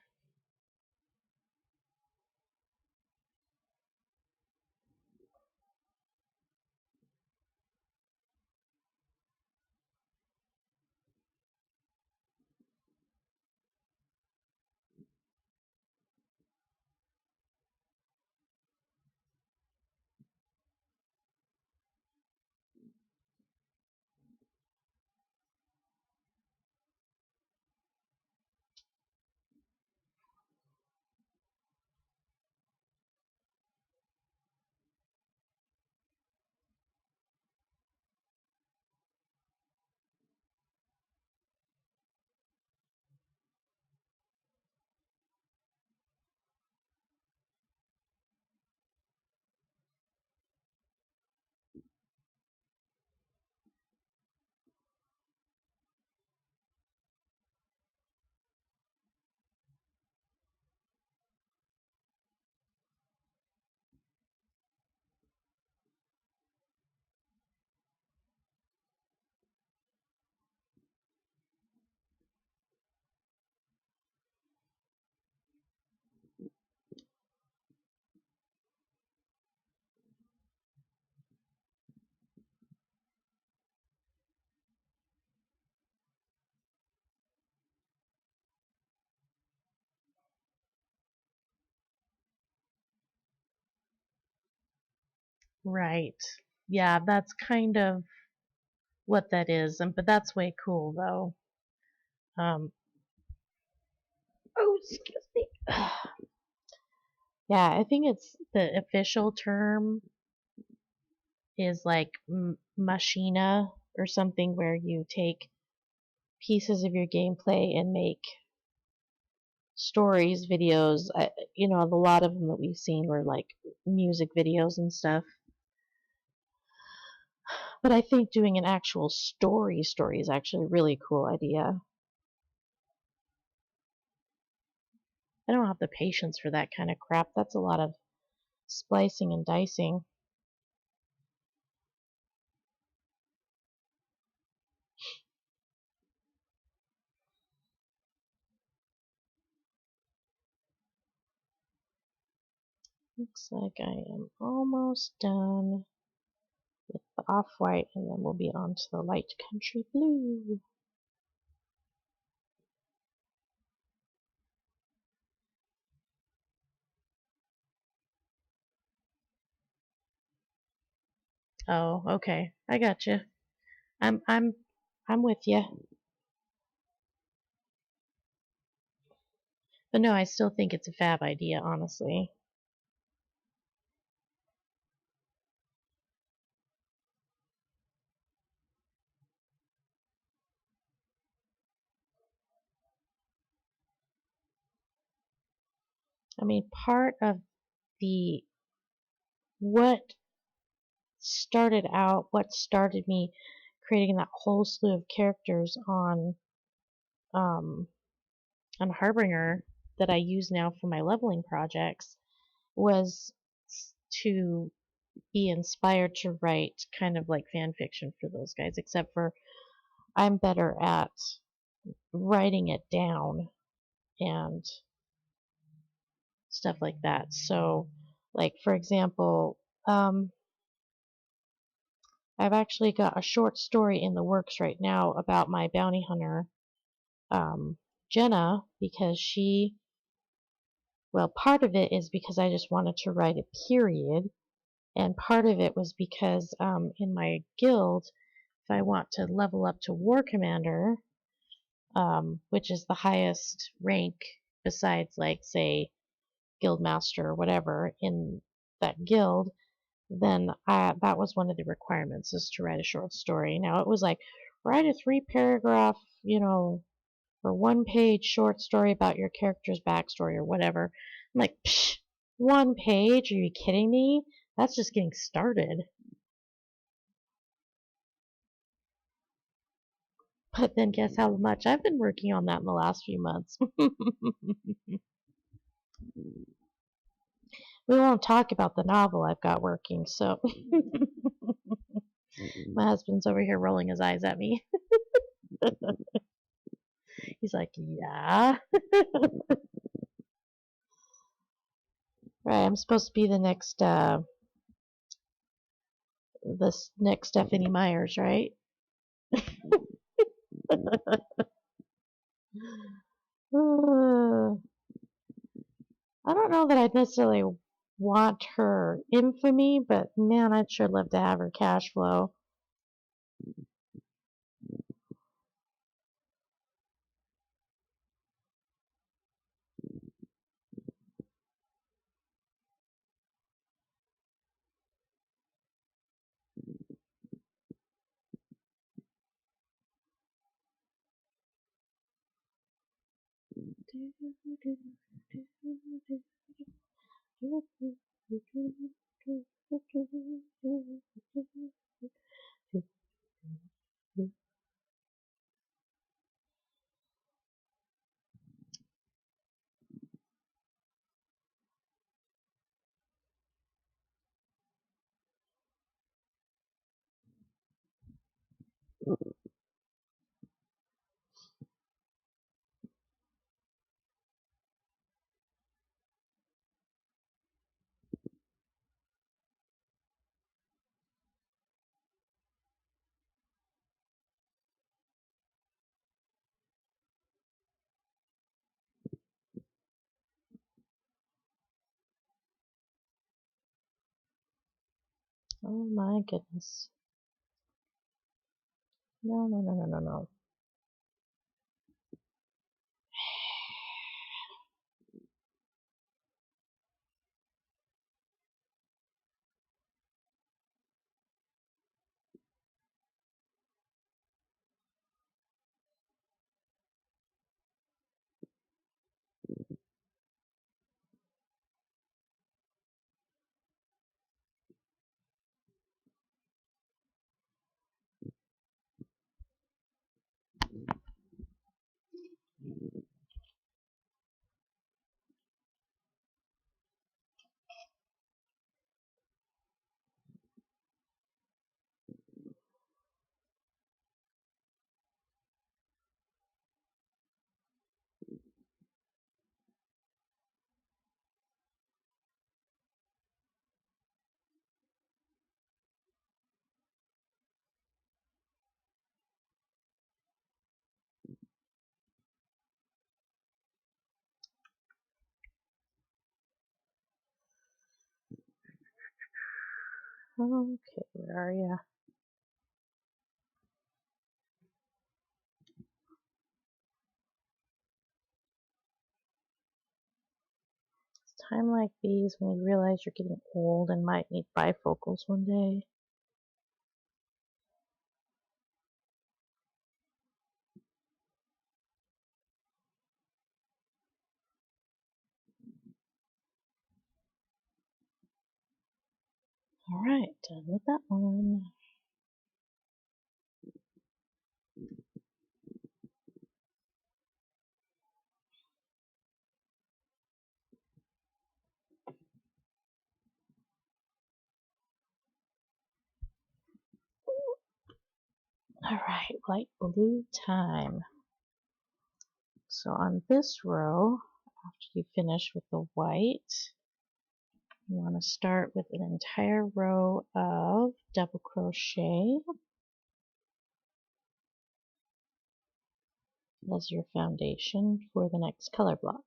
Right. Yeah, that's kind of what that is, but that's way cool though. Um, oh, excuse me. Yeah, I think it's the official term is like machina or something, where you take pieces of your gameplay and make stories, videos. A lot of them that we've seen were like music videos and stuff. But I think doing an actual story is actually a really cool idea. I don't have the patience for that kind of crap. That's a lot of splicing and dicing. Looks like I am almost done with the off-white, and then we'll be on to the light country blue. Oh, okay. I got you. I'm with you. But no, I still think it's a fab idea, honestly. I mean, part of the what what started me creating that whole slew of characters um, on Harbinger that I use now for my leveling projects was to be inspired to write kind of like fan fiction for those guys, except for I'm better at writing it down and stuff like that. So, like for example, I've actually got a short story in the works right now about my bounty hunter, Jenna, because part of it is because I just wanted to write a period, and part of it was because in my guild, if I want to level up to War Commander, which is the highest rank besides, like, say, Guildmaster or whatever in that guild, then that was one of the requirements, is to write a short story. Now, it was like, write a 3-paragraph, or 1-page short story about your character's backstory or whatever. I'm like, psh, 1 page? Are you kidding me? That's just getting started. But then guess how much I've been working on that in the last few months. We won't talk about the novel I've got working, so my husband's over here rolling his eyes at me. He's like, yeah. Right, I'm supposed to be the next this next Stephanie Myers, right? I don't know that I'd necessarily want her infamy, but man, I'd sure love to have her cash flow. Oh my goodness. No, no, no, no, no, no. Okay, where are you? It's time like these when you realize you're getting old and might need bifocals one day. Alright, done with that one. Alright, light blue time. So on this row, after you finish with the white, you want to start with an entire row of double crochet as your foundation for the next color block.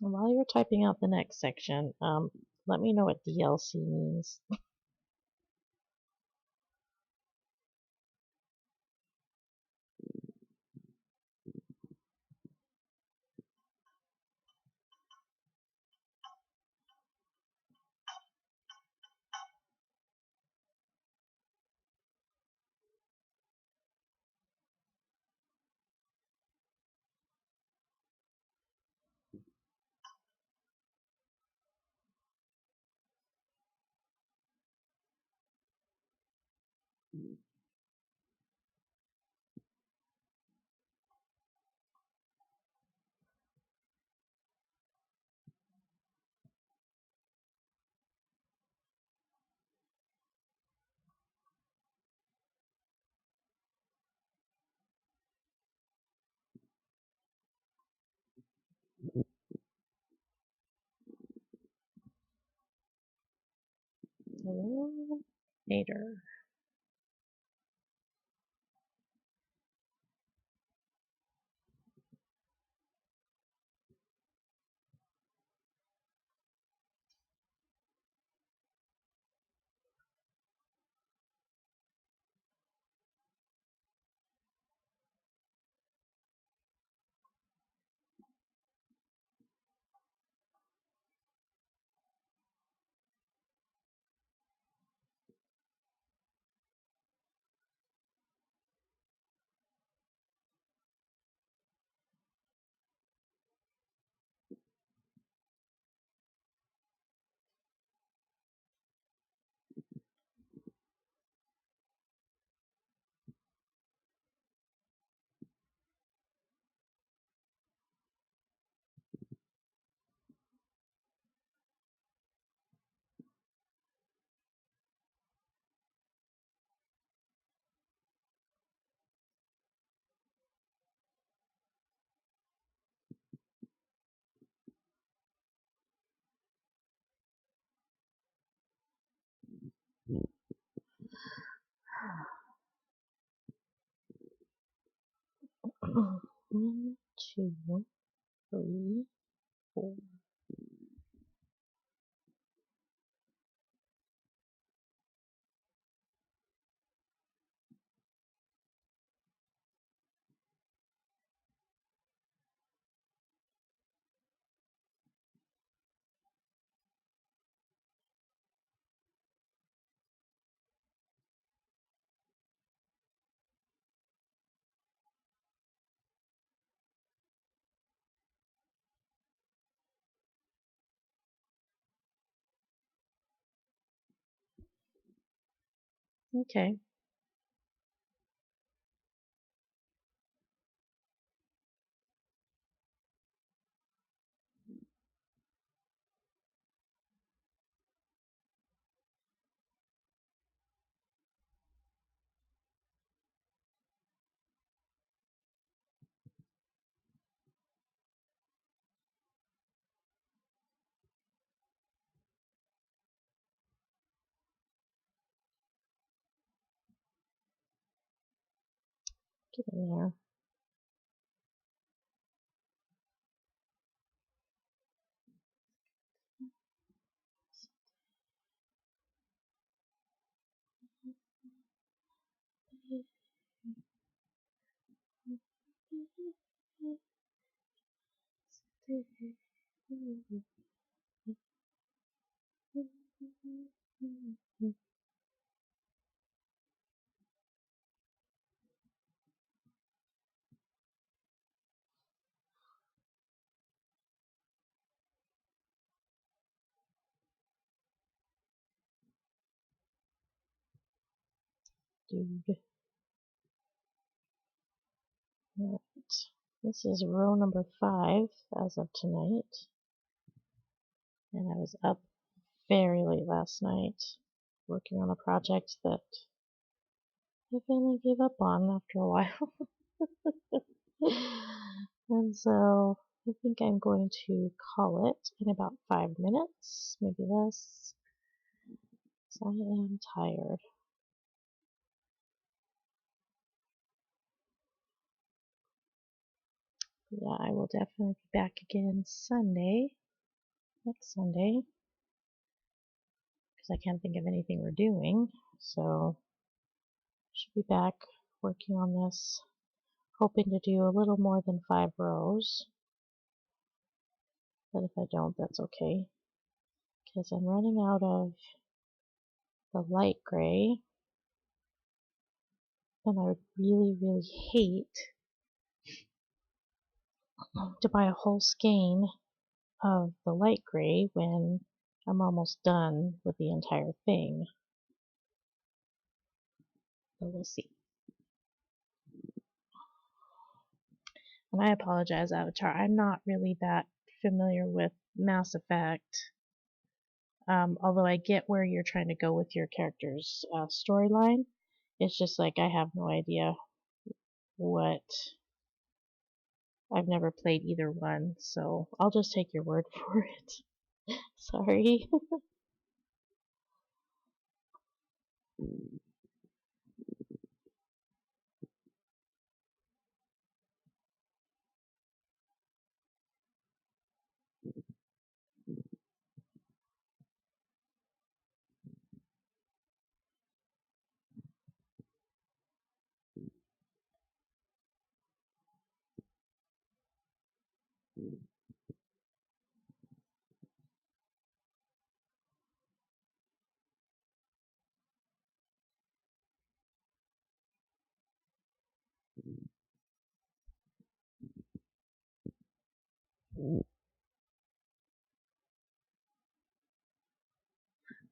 And while you're typing out the next section, let me know what DLC means. Hello, Nader. One, two, three, four. Okay. Get in there. Dude. Right. This is row number 5 as of tonight. And I was up very late last night working on a project that I finally gave up on after a while. And so I think I'm going to call it in about 5 minutes, maybe less. So I am tired. Yeah, I will definitely be back again Sunday, next Sunday, because I can't think of anything we're doing. So, should be back working on this, hoping to do a little more than 5 rows. But if I don't, that's okay, because I'm running out of the light gray, and I would really, really hate to buy a whole skein of the light gray when I'm almost done with the entire thing. But we'll see. And I apologize, Avatar. I'm not really that familiar with Mass Effect. Although I get where you're trying to go with your character's storyline. It's just like I have no idea what. I've never played either one, so I'll just take your word for it. Sorry.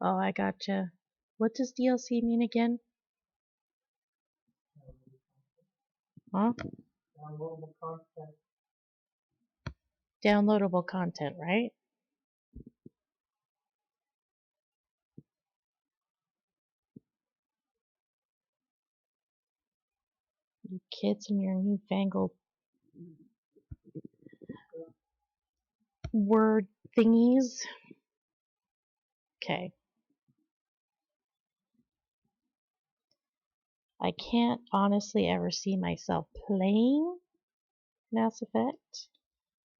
Oh, I gotcha. What does DLC mean again? Huh? Downloadable content. Downloadable content, right? You kids and your newfangled word thingies. Okay. I can't honestly ever see myself playing Mass Effect.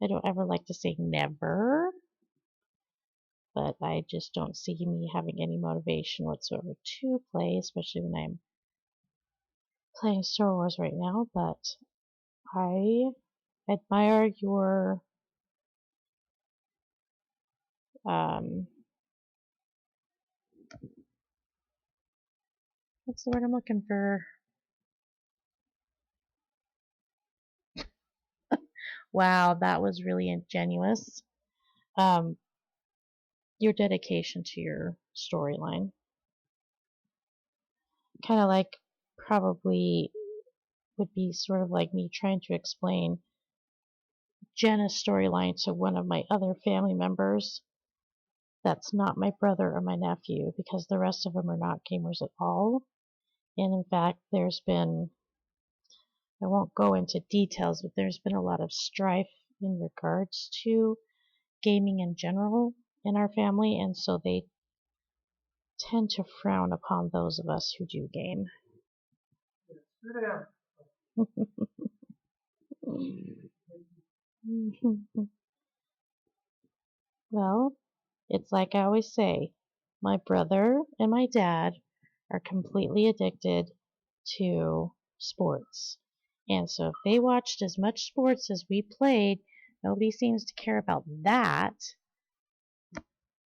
I don't ever like to say never, but I just don't see me having any motivation whatsoever to play, especially when I'm playing Star Wars right now. But I admire your um, what's the word I'm looking for? Wow, that was really ingenuous. Um, your dedication to your storyline. Kind of like probably would be sort of like me trying to explain Jenna's storyline to one of my other family members that's not my brother or my nephew, because the rest of them are not gamers at all. And in fact, there's been, I won't go into details, but there's been a lot of strife in regards to gaming in general in our family, and so they tend to frown upon those of us who do game. Well, it's like I always say, my brother and my dad are completely addicted to sports. And so if they watched as much sports as we played, nobody seems to care about that.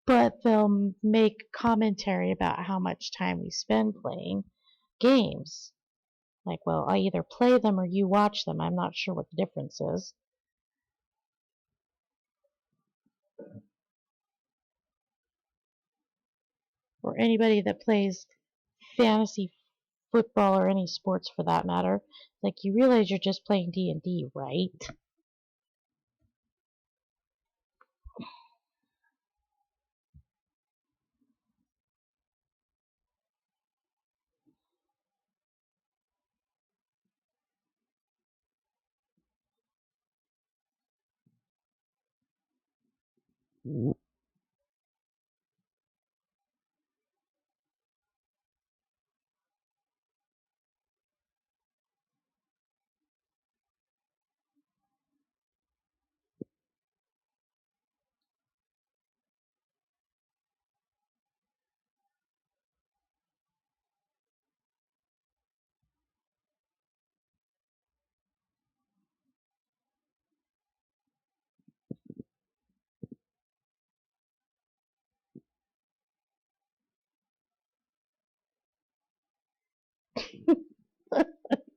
But they'll make commentary about how much time we spend playing games. Like, well, I either play them or you watch them. I'm not sure what the difference is. Or anybody that plays fantasy football or any sports for that matter. Like, you realize you're just playing D&D, right?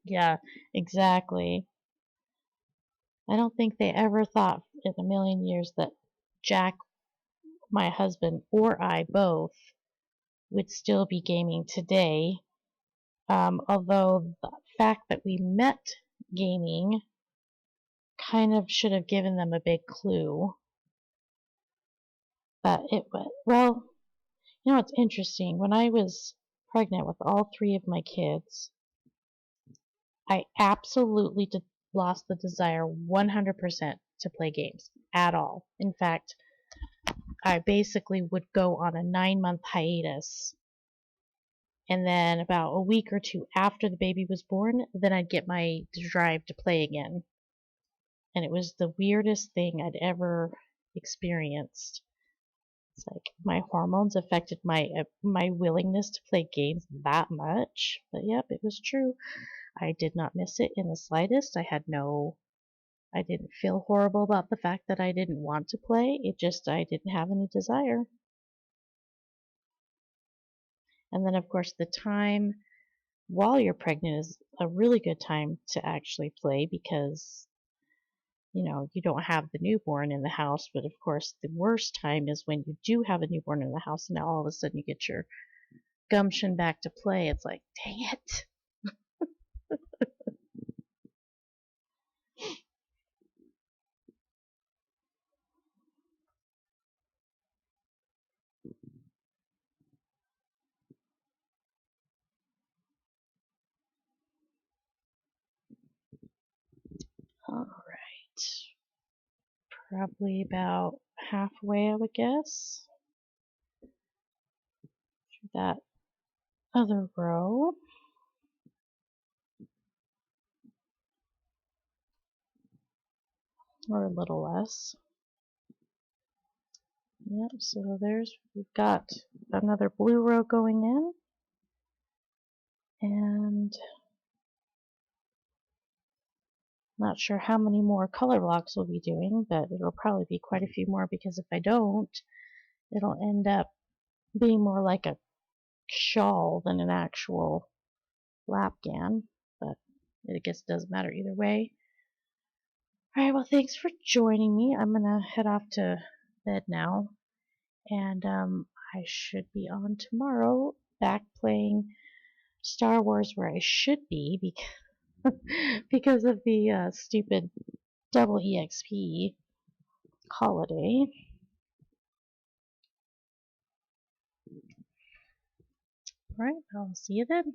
Yeah, exactly. I don't think they ever thought in a million years that Jack, my husband, or I both would still be gaming today. Although the fact that we met gaming kind of should have given them a big clue. But it was, well, you know, it's interesting. When I was pregnant with all three of my kids, I absolutely lost the desire 100% to play games at all. In fact, I basically would go on a 9-month hiatus. And then about a week or two after the baby was born, then I'd get my drive to play again. And it was the weirdest thing I'd ever experienced. It's like my hormones affected my willingness to play games that much. But yep, it was true. I did not miss it in the slightest. I didn't feel horrible about the fact that I didn't want to play. It just I didn't have any desire. And then of course the time while you're pregnant is a really good time to actually play because you don't have the newborn in the house, but of course the worst time is when you do have a newborn in the house and now all of a sudden you get your gumption back to play. It's like, dang it. All right. Probably about halfway, I would guess. That other row. Or a little less. Yep, so we've got another blue row going in. And not sure how many more color blocks we'll be doing, but it'll probably be quite a few more because if I don't, it'll end up being more like a shawl than an actual lapghan. But I guess it doesn't matter either way. Alright, well thanks for joining me. I'm gonna head off to bed now. And I should be on tomorrow back playing Star Wars where I should be because of the stupid double EXP holiday. Alright, I'll see you then.